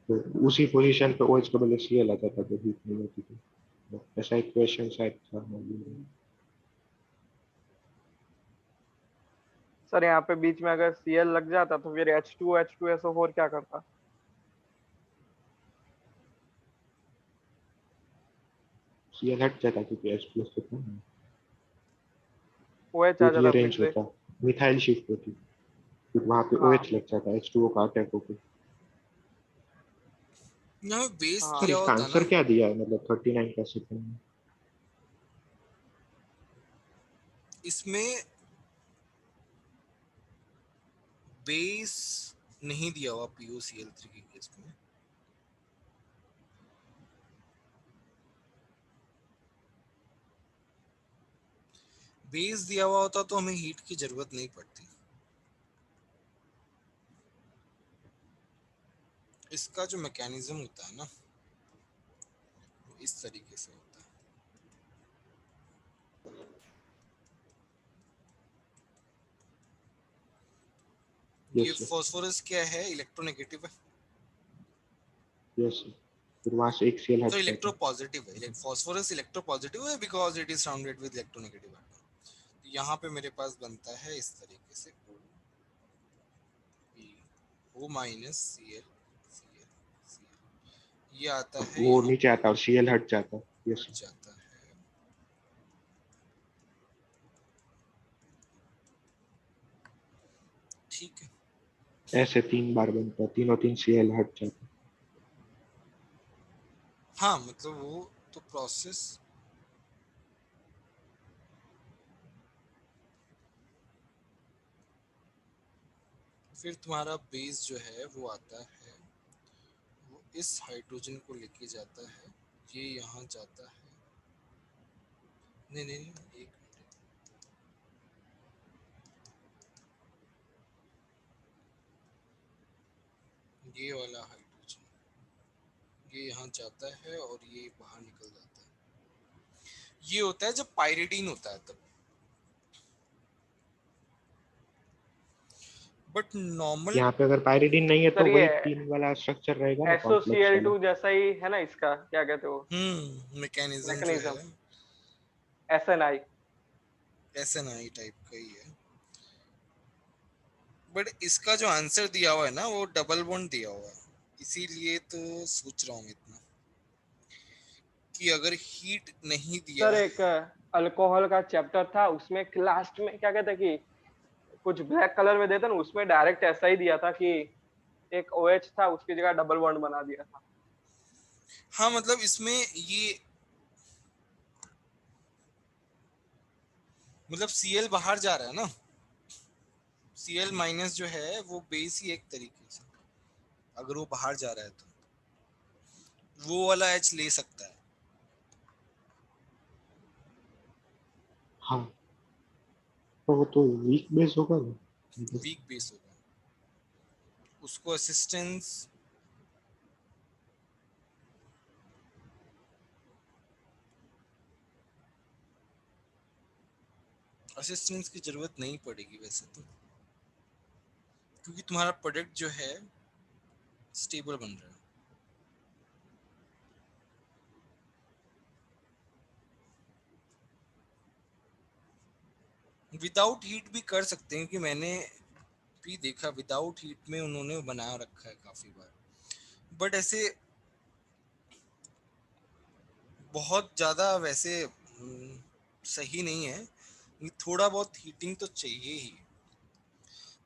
तो उसी पोजीशन पे OH का बदले सीएल आ जाता तो हीट नहीं होती थी। ऐसा एक क्वेश्चन शायद था। सर यहाँ पे बीच में अगर Cl लग जाता तो फिर H2H2SO4 क्या करता? Cl हट जाता क्योंकि H प्लस तो था ना, OH तो आ जाता फिर रीअरेंज से। होता, मिथाइल शिफ्ट होती, फिर वहां पे हाँ OH लग जाता H2O का अटैक होके। यहाँ बेस हाँ सर दिया इसका होता आंसर ना, क्या दिया है, मतलब 39 का सेकंड में? इसमें बेस नहीं दिया हुआ PuCl3 के केस में। बेस दिया हुआ होता तो हमें हीट की जरूरत नहीं पड़ती। इसका जो मैकेनिज्म होता है ना, वो इस तरीके से होता है। ये यस सर, फास्फोरस क्या है, इलेक्ट्रोनेगेटिव है, यस सर, फिर वहां से एक Cl तो हट जाता। इलेक्ट्रोपॉजिटिव है। फास्फोरस इलेक्ट्रोपॉजिटिव है because it is surrounded with electronegative atom. यहाँ पे मेरे पास बनता है इस तरीके से O minus Cl, Cl, Cl, ये आता है वो यहाँ नीचे पे, आता और Cl हट जाता। यस हट जाता है। ठीक है, ऐसे 3 बार बनता है, तीनों तीन Cl हट जाता। हाँ मतलब वो तो प्रोसेस फिर तुम्हारा बेस जो है वो आता है, वो इस हाइड्रोजन को लेके जाता है, ये यहाँ जाता है, नहीं नहीं नहीं, एक मिनट, ये वाला हाइड्रोजन ये यहाँ जाता है और ये बाहर निकल जाता है। ये होता है जब पाइरिडीन होता है तब। बट नॉर्मल यहाँ पे अगर पायरिडीन नहीं है तो सर ये वही 3 वाला स्ट्रक्चर रहेगा ना, कॉम्प्लेक्स वाला। SOCl2 जैसा ही है ना, इसका क्या कहते हो मैकेनिज्म जो मैकेनिज्म, है SNI। SNI टाइप का ही है। बट इसका जो आंसर दिया हुआ है ना वो डबल बॉन्ड दिया हुआ है, इसीलिए तो सोच रहा हूँ इतना कि अगर हीट नहीं दिया। सर एक अल्कोहल का चैप्टर था, उसमें लास्ट में क्या कहते हैं कि कुछ ब्लैक कलर में देते ना, उसमें डायरेक्ट ऐसा ही दिया था कि एक OH था, उसकी जगह डबल बॉन्ड बना दिया था। हाँ मतलब इसमें ये मतलब Cl बाहर जा रहा है ना, Cl माइनस जो है वो बेस ही एक तरीके से, अगर वो बाहर जा रहा है तो वो वाला H ले सकता है। हाँ तो वो तो वीक बेस होगा ना। वीक बेस होगा, उसको असिस्टेंस की जरूरत नहीं पड़ेगी वैसे तो, क्योंकि तुम्हारा प्रोडक्ट जो है स्टेबल बन रहा है। विदाउट हीट भी कर सकते हैं, कि मैंने भी देखा विदाउट हीट में उन्होंने बना रखा है काफी बार, बट ऐसे बहुत ज्यादा वैसे सही नहीं है। थोड़ा बहुत हीटिंग तो चाहिए ही।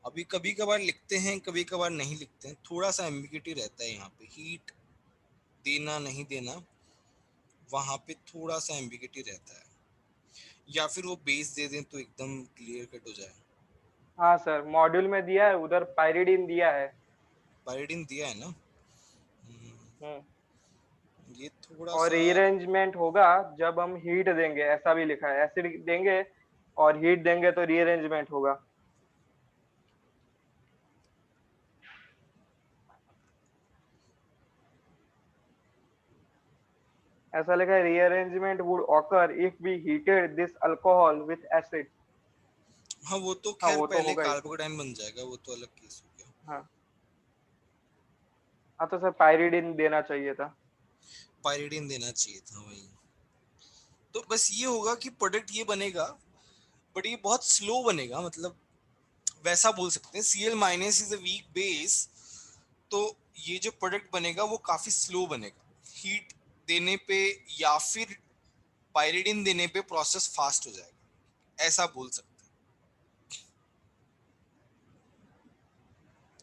अभी कभी कभार लिखते हैं, कभी कभार नहीं लिखते हैं, थोड़ा सा एम्बिग्यूटी रहता है यहाँ पे, हीट देना नहीं देना वहां पे थोड़ा सा एम्बिग्यूटी रहता है, या फिर वो बेस दे दें तो एकदम क्लियर कट हो जाए। हाँ सर, मॉड्यूल में दिया है, उधर पायरिडीन दिया है। पायरिडीन दिया है ना, हम्म। ये थोड़ा और सा रीअरेंजमेंट होगा जब हम हीट देंगे, ऐसा भी लिखा है, एसिड देंगे और हीट देंगे तो रीअरेंजमेंट होगा। ऐसा लिखा है, rearrangement would occur if we heated this alcohol with acid. हाँ वो तो हाँ खैर वो तो पहले होगा ही। कार्बोकेटाइन बन जाएगा, वो तो अलग केस हो गया। हाँ हाँ, तो सर पायरिडीन देना चाहिए था। पायरिडीन देना चाहिए था वही। तो बस ये होगा कि प्रोडक्ट ये बनेगा, बट ये बहुत स्लो बनेगा, मतलब वैसा बोल सकते हैं Cl minus is a weak base, तो ये जो प्रोडक्ट बनेगा वो काफी स्लो बनेगा हीट देने पे, या फिर पायरिडिन देने पे प्रोसेस फास्ट हो जाएगा, ऐसा बोल सकते हैं।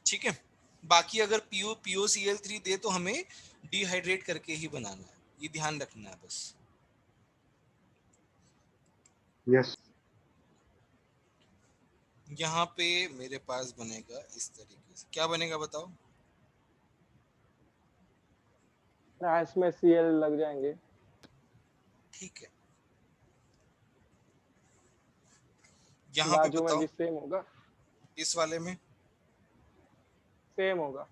ठीक है, बाकी अगर POCl3 दे तो हमें डिहाइड्रेट करके ही बनाना है, ये ध्यान रखना है बस। यस यहाँ पे मेरे पास बनेगा इस तरीके से, क्या बनेगा बताओ? हाँ, इसमें Cl लग जाएंगे। ठीक है, यहाँ पे बाजू में बताओ भी सेम होगा, इस वाले में। सेम होगा।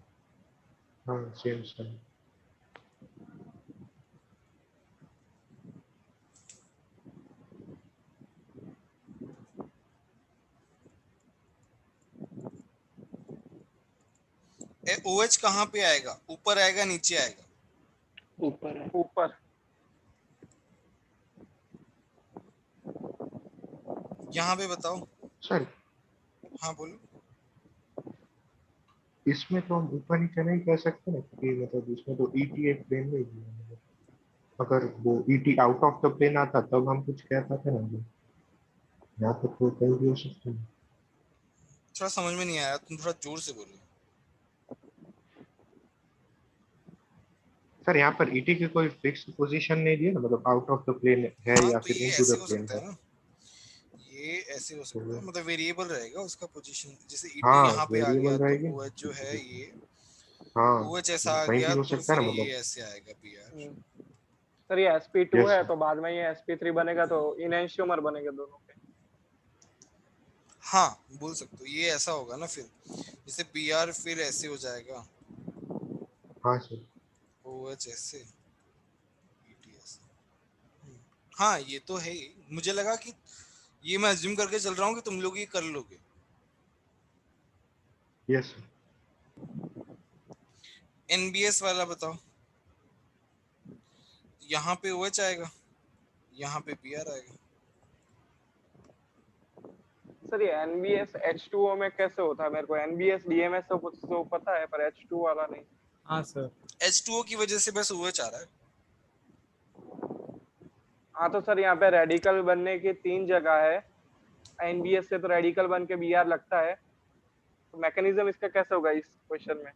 हाँ सेम सेम। OH कहाँ पे आएगा, ऊपर आएगा नीचे आएगा? ऊपर है। ऊपर। यहाँ पे बताओ। सर हाँ बोलो। इसमें तो हम ऊपर नीचे नहीं कह सकते ना, कि मतलब इसमें तो ET एक प्लेन में ही है। अगर वो ET out of the plane आता तब हम कुछ कह पाते ना, यहाँ पे तो कहीं भी हो सकते हैं। थोड़ा समझ में नहीं आया, तुम थोड़ा जोर से बोलो। सर यहाँ पर ET की कोई फिक्स पोजीशन नहीं दी है ना, मतलब आउट ऑफ द प्लेन है हाँ या तो फिर ये इनटू ऐसे द हो प्लेन सकता है। है ना, ये ऐसे हो सकता है, मतलब वेरिएबल रहेगा उसका पोजीशन। जैसे ET हाँ यहाँ पे आ गया वेरिएबल तो रहेगी। OH जो है ये, हाँ OH ऐसा आ कहीं भी गया हो तो सकता फिर है ना, ये मतलब ऐसे आएगा PR। सर ये sp2 यस है तो बाद में ये sp3 बनेगा तो इनैंशियोमर बनेगा दोनों के। हाँ बोल सकते हो, ये ऐसा होगा ना फिर, जैसे PR फिर ऐसे हो जाएगा, हाँ सर। OH ऐसे, ET ऐसे। हाँ ये तो है ही, मुझे लगा कि ये मैं अज्यूम करके चल रहा हूँ कि तुम लोग ये कर लोगे। Yes sir. NBS वाला बताओ, यहाँ पे OH आएगा, यहाँ पे PR आएगा। सर ये NBS H2O में कैसे होता है? मेरे को NBS DMS तो कुछ तो पता है पर H2 वाला नहीं। हाँ सर। H2O की वजह से बस OH आ रहा है। हाँ तो सर यहाँ पे रेडिकल बनने की 3 जगह है, NBS से तो रेडिकल बन के BR लगता है, तो मैकेनिज्म इसका कैसे होगा इस क्वेश्चन में?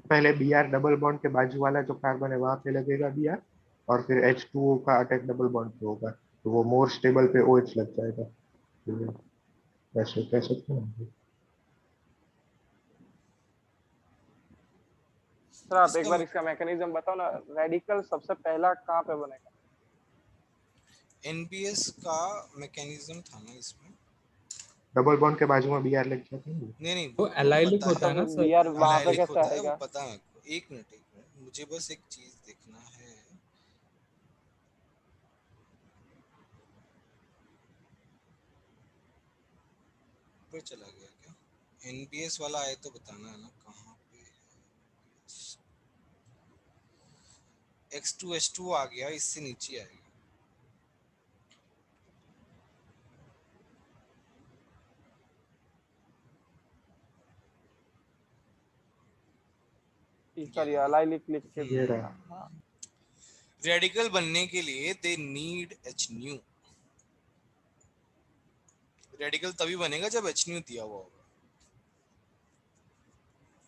पहले BR डबल बॉन्ड के बाजू वाला जो कार्बन है वहां पे लगेगा BR, और फिर H2O का अटैक डबल बॉन्ड पे होगा, तो वो मोर स्टेबल पे OH लग जाएगा। तो ऐसे कह सकते हैं। सर आप एक इसका बार इसका मैकेनिज्म बताओ ना, रेडिकल सबसे पहला कहाँ पे बनेगा? NBS का मैकेनिज्म था ना इसमें, डबल बॉन्ड के बाजू में BR लग जाते हैं। नहीं वो वो एलाइलिक पता होता है, है ना तो सर। BR वहां पे एलाइलिक कैसे होता है, वो आएगा? पता है मेरे को। एक मिनट मुझे बस एक चीज देखना है। पर चला गया क्या? NBS वाला आए तो बताना है ना कहाँ पे है। X2H2 आ गया, इससे नीचे आएगा। सर ये एलाइलिक लिख के ये रहा। हाँ। रेडिकल बनने के लिए दे नीड HNu। रेडिकल तभी बनेगा जब HNu दिया हुआ होगा।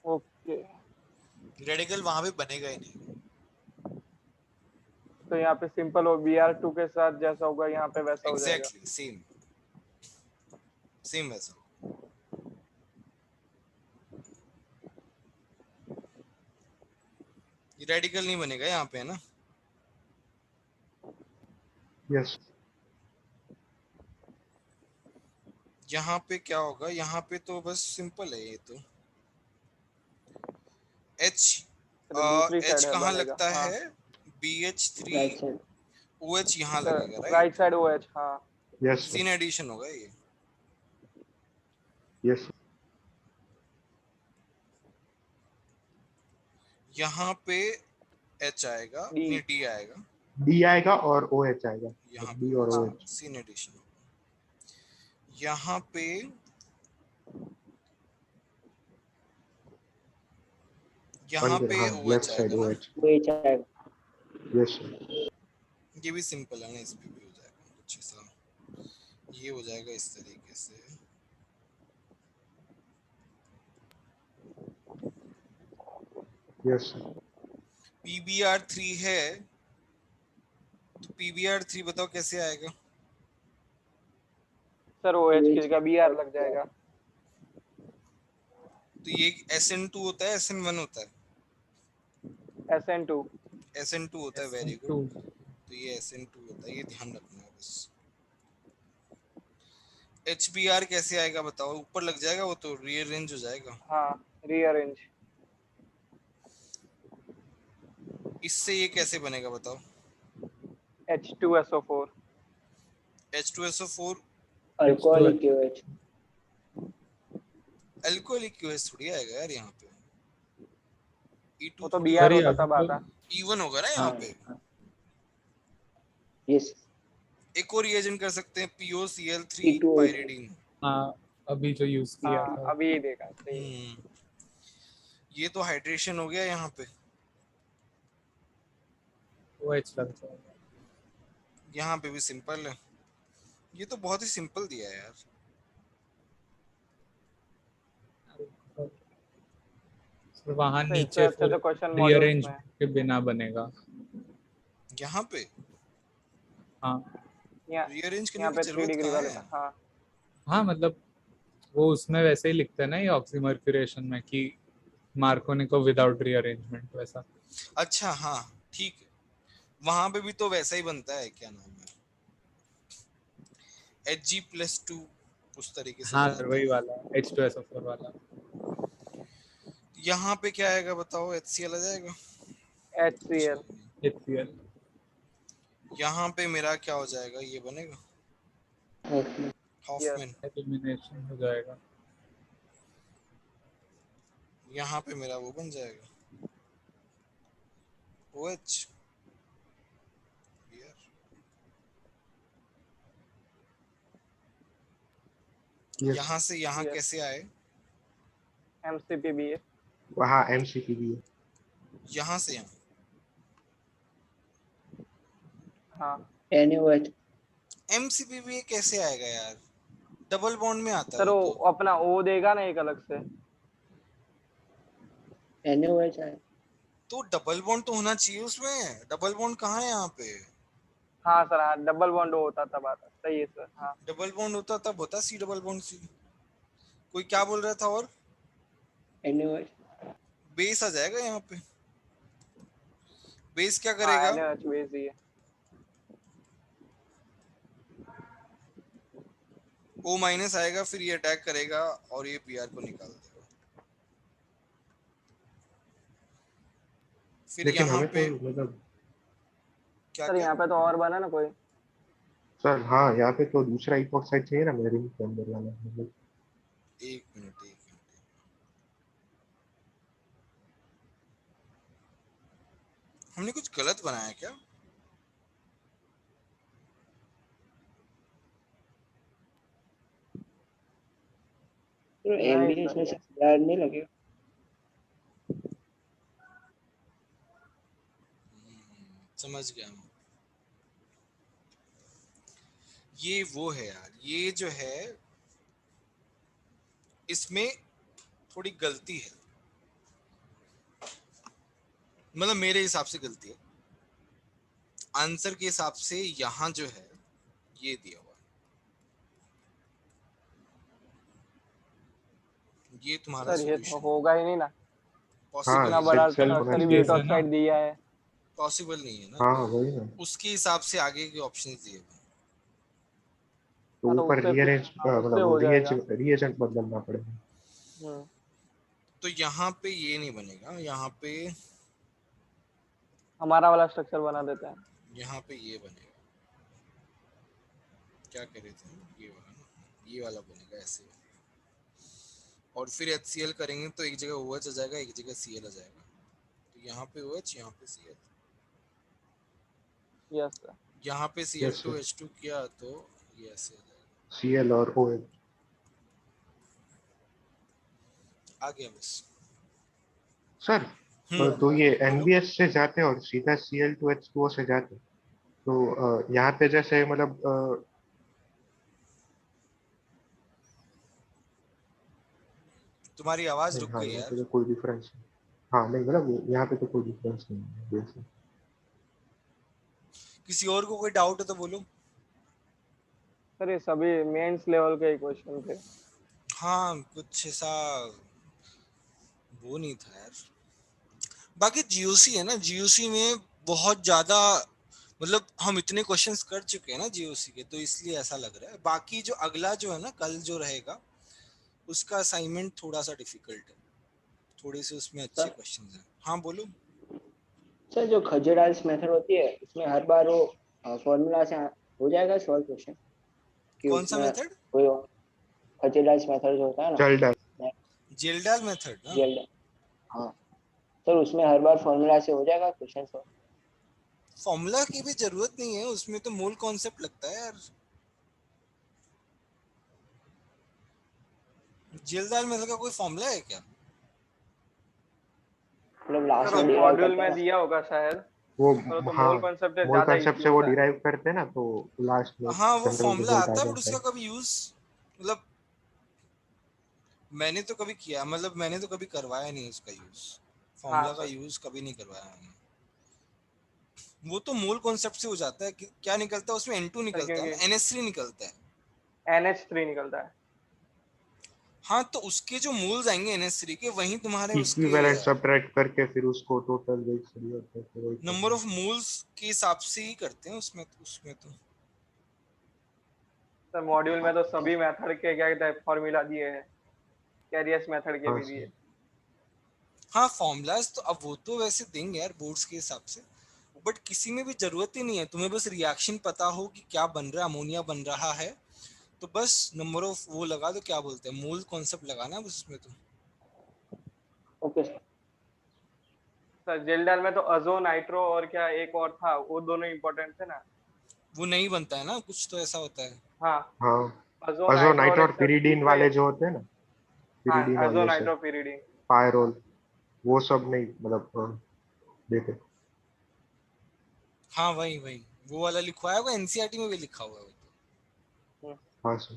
ओके, रेडिकल वहां पे बनेगा ही नहीं। तो यहाँ पे सिंपल हो, BR2 के साथ जैसा होगा यहाँ पे वैसा हो जाएगा। एग्जैक्टली सेम सेम वैसा। रेडिकल नहीं बनेगा यहाँ पे, है ना? यस यहाँ पे क्या होगा, यहाँ पे तो बस सिंपल है ये तो। H दूसरी साइड H है कहाँ बनेगा, लगता हाँ। है? BH3 right side. OH यहाँ लगेगा, राइट राइट? साइड OH, हाँ। यस जीन एडिशन होगा ये। यस यहाँ पे H आएगा, D, नहीं D आएगा D आएगा और OH आएगा, यहाँ D पे। और हाँ। OH। सीन एडिशन होगा यहाँ पे। यहाँ पे हाँ OH लेफ्ट साइड आएगा ना, OH। वो ही चाहेगा। Yes sir. ये भी सिंपल है ना, इस पे भी हो जाएगा कुछ ऐसा, ये हो जाएगा इस तरीके से। Yes sir. PBr3 है, तो PBr3 बताओ कैसे आएगा? सर OH की जगह Br लग जाएगा। तो ये SN2 होता है SN1 होता है? SN2। SN2 होता है, वेरी गुड। SN2 तो ये SN2 होता है, ये ध्यान रखना है बस। HBr कैसे आएगा बताओ? ऊपर लग जाएगा वो, तो रीअरेंज हो जाएगा। हाँ रीअरेंज। इससे ये कैसे बनेगा बताओ? H2SO4। H2SO4 alcoholic OH। Alcoholic QH थोड़ी आएगा यार यहाँ पे, E2 वो तो थोड़ी Br सर ये होता अभी तब तो आता। E1 होगा ना यहाँ हाँ पे। यस। एक और रिएजेंट कर सकते हैं, POCl3 E2O3। पाइरिडीन। हाँ अभी जो यूज किया हाँ था अभी देखा सही है। ये तो हाइड्रेशन हो गया यहाँ पे। OH लग जाएगा। यहाँ पे भी सिंपल है, ये तो बहुत ही सिंपल दिया है यार। सर वहाँ तो इससे नीचे अच्छे फिर से क्वेश्चन मॉड्यूल्स रीअरेंज में। के बिना बनेगा। यहाँ पे हाँ रीअरेंज करने यहाँ की पे 3 जरूरत डिग्री कहाँ वाले। है? हाँ हाँ मतलब वो उसमें वैसे ही लिखते हैं ना ये ऑक्सीमर्क्यूरेशन में कि मार्कोनिको विदाउट रीअरेंजमेंट वैसा। अच्छा हाँ ठीक है, वहां पे भी तो वैसा ही बनता है, क्या नाम है, Hg+2 उस तरीके से हाँ सर बनाते वही हैं। वाला H2SO4 वाला। यहाँ पे क्या आएगा बताओ? HCl आ जाएगा। HCl। HCl यहाँ पे मेरा क्या हो जाएगा, ये बनेगा हॉफमैन। एलिमिनेशन हो जाएगा। यहाँ पे मेरा वो बन जाएगा OH। यस। यहाँ से यहाँ Yes. कैसे आए? MCPBA। वहाँ MCPB है। यहाँ से यहाँ हाँ NaOH। MCPB कैसे आएगा यार? डबल बॉन्ड में आता है सर वो वो तो। अपना O देगा ना एक अलग से। NaOH है। तो डबल बॉन्ड तो होना चाहिए उसमें, डबल बॉन्ड कहाँ है यहाँ पे? हाँ सर हाँ डबल बॉन्ड होता तब आता। सही है सर हाँ। डबल बॉन्ड होता तब होता C डबल बॉन्ड C। कोई क्या बोल रहा था? और NaOH। बेस आ जाएगा यहाँ पे। बेस क्या हाँ करेगा? NaOH बेस ही है। O- आएगा, फिर ये अटैक करेगा और ये Br को निकाल देगा। फिर लेकिन यहाँ हमें पे तो मतलब क्या सर क्या? यहाँ पे तो और बना ना कोई। सर हाँ यहाँ पे तो दूसरा इपॉक्साइड चाहिए ना मेरे रिंग के अंदर वाला मतलब। एक मिनट हमने कुछ गलत बनाया क्या? तो नहीं MBA सर इसमें 6,000 नहीं लगेगा। समझ गया मैं। ये वो है यार, ये जो है इसमें थोड़ी गलती है, मतलब मेरे हिसाब से गलती है। आंसर के हिसाब से यहाँ जो है ये दिया हुआ है, ये तुम्हारा सर ये तो सॉल्यूशन होगा ही नहीं ना। हाँ पॉसिबल इतना नहीं बड़ा है, सेल्फ होना चाहिए। बेस है ना। ऑक्साइड दिया है। पॉसिबल नहीं है ना। हाँ वही ना। उसके हिसाब से आगे के ऑप्शंस दिए हुए हैं। तो हाँ तो ऊपर उससे रीअरेंज हाँ, उससे मतलब वो हो जाएगा। रीएजेंट बदलना पड़ेगा। तो यहाँ पे ये नहीं बनेगा, यहाँ पे हमारा वाला स्ट्रक्चर बना देते हैं। यहाँ पे ये बनेगा। क्या करे थे ये वाला ना, ये वाला बनेगा ऐसे। और फिर HCl करेंगे तो एक जगह OH आ जाएगा, एक जगह Cl आ जाएगा। तो यहाँ पे OH, यहाँ पे Cl। Yes sir. यहाँ पे Yes, Cl2H2 किया तो ये ऐसे आ जाएगा। Cl और OH। आ गया बस। सर तो ये NBS से जाते हैं और सीधा Cl2H2O से जाते हैं। तो यहाँ पे जैसे मतलब तुम्हारी आवाज नहीं, रुक हाँ गई यहाँ यार। पे तो कोई डिफरेंस नहीं। हाँ नहीं मतलब यहाँ पे तो कोई डिफरेंस नहीं है NBS से। किसी और को कोई डाउट है तो बोलो। सर ये सभी मेंस लेवल के क्वेश्चन थे। हाँ कुछ ऐसा वो नहीं था यार। बाकी जीओसी है ना, जीओसी में बहुत ज्यादा मतलब हम इतने क्वेश्चंस कर चुके हैं ना जीओसी के, तो इसलिए ऐसा लग रहा है। बाकी जो अगला जो है ना कल जो रहेगा उसका असाइनमेंट थोड़ा सा डिफिकल्ट है, थोड़े से उसमें अच्छे सर क्वेश्चंस हैं। हाँ बोलो। सर जो खजराइज मेथड होती है उसमें हर बार वो फॉर्मूला से हो जाएगा सॉल्व क्वेश्चन कि कौन सा उसमें मेथड? कोई खजराइज मेथड जो होता है ना चल डाल। जेल्डाल मेथड ना? जेल, हाँ सर उसमें हर बार फॉर्मूला से हो जाएगा क्वेश्चन सॉल्व। फॉर्मूला की भी जरूरत नहीं है उसमें, तो मूल कॉन्सेप्ट लगता है यार। जेल्डाल मेथड का कोई फॉर्मूला है क्या? मतलब लास्ट सर वो में डिराइव मॉड्यूल करते हैं में ना। दिया होगा शायद, वो और तो हाँ मोल कॉन्सेप्ट मोल ज्यादा कॉन्सेप्ट इजी से वो होता है। डिराइव करते हैं ना, तो लास्ट में हाँ वो जनरल फॉर्मूला रिजल्ट आ आता है, बट जाता उसका है। कभी यूज मतलब मैंने तो कभी किया, मतलब मैंने तो कभी करवाया नहीं उसका यूज। हाँ फॉर्मूला का सर। यूज कभी नहीं करवाया मैंने। वो तो मूल कॉन्सेप्ट से हो जाता है कि क्या निकलता है उसमें, N2 सर निकलता है क्योंकि ना, NH3 निकलता है। NH3 निकलता है। हाँ तो उसके जो मूल्स आएंगे NH3 के, वही तुम्हारे उसके इक्विवेलेंट सब्ट्रैक्ट करके फिर उसको टोटल वेट से दिया फिर वही नंबर करना। ऑफ मूल्स के हिसाब से ही करते हैं उसमें तो। सर मॉड्यूल में तो सभी मेथड के क्या कहते हैं फॉर्मूला दिए हैं, कैरियस मेथड के हाँ भी सर। दिए। हाँ फॉर्मूलाज तो अब वो तो वैसे देंगे यार बोर्ड्स के हिसाब से, बट किसी में भी जरूरत ही नहीं है। तुम्हें बस रिएक्शन पता हो कि क्या बन रहा है, अमोनिया बन रहा है, तो बस नंबर ऑफ वो लगा दो, क्या बोलते हैं, मूल कॉन्सेप्ट लगाना है बस उसमें तो। Okay sir. सर जेल्डाल में तो अजो नाइट्रो और क्या एक और था, वो दोनों इंपॉर्टेंट थे ना। वो नहीं बनता है ना, कुछ तो ऐसा होता है। हाँ हाँ अजो नाइट्रो अजोनाइट और और एक सर पिरिडीन दूसरा वाले जो होते हैं ना, हाँ पिरिडीन और अजो ये सब नाइट्रो पिरिडीन। पायरोल, वो सब नहीं मतलब देते। हाँ वही वही वो वाला लिखवाया होगा, एनसीईआरटी में भी लिखा हुआ है वो तो। हाँ सर।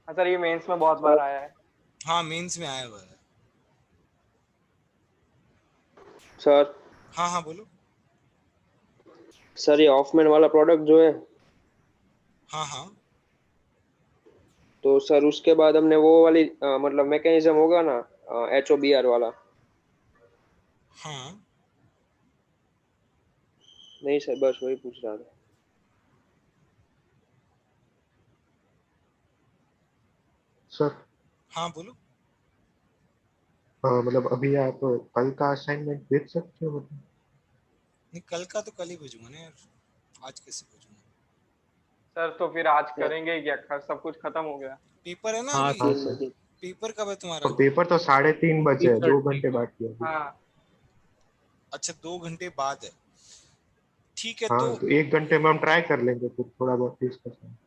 हाँ सर ये मेंस में बहुत सर बार आया है। हाँ मेंस में आया हुआ है। सर हाँ हाँ बोलो। सर ये ऑफमैन वाला प्रोडक्ट जो है, हाँ हाँ तो सर उसके बाद हमने वो वाली मतलब मैकेनिज्म होगा ना, HOBR वाला? हाँ नहीं सर बस वही पूछ रहा था। सर हाँ बोलो। मतलब अभी आप कल का असाइनमेंट देख सकते हो मतलब? नहीं कल का तो कल ही भेजूंगा ना यार, आज कैसे भेजूंगा। सर तो फिर आज सर करेंगे ही क्या, सब कुछ खत्म हो गया। पेपर है ना हाँ अभी? हाँ तीन सर। बजे। पेपर कब है तो तुम्हारा? पेपर तो 3:30 बजे है, 2 घंटे 30 बाकी है अभी। हाँ अच्छा 2 घंटे बाद है, ठीक है हाँ तो। तो 1 घंटे में हम ट्राई कर लेंगे फिर थोड़ा बहुत डिस्कशन।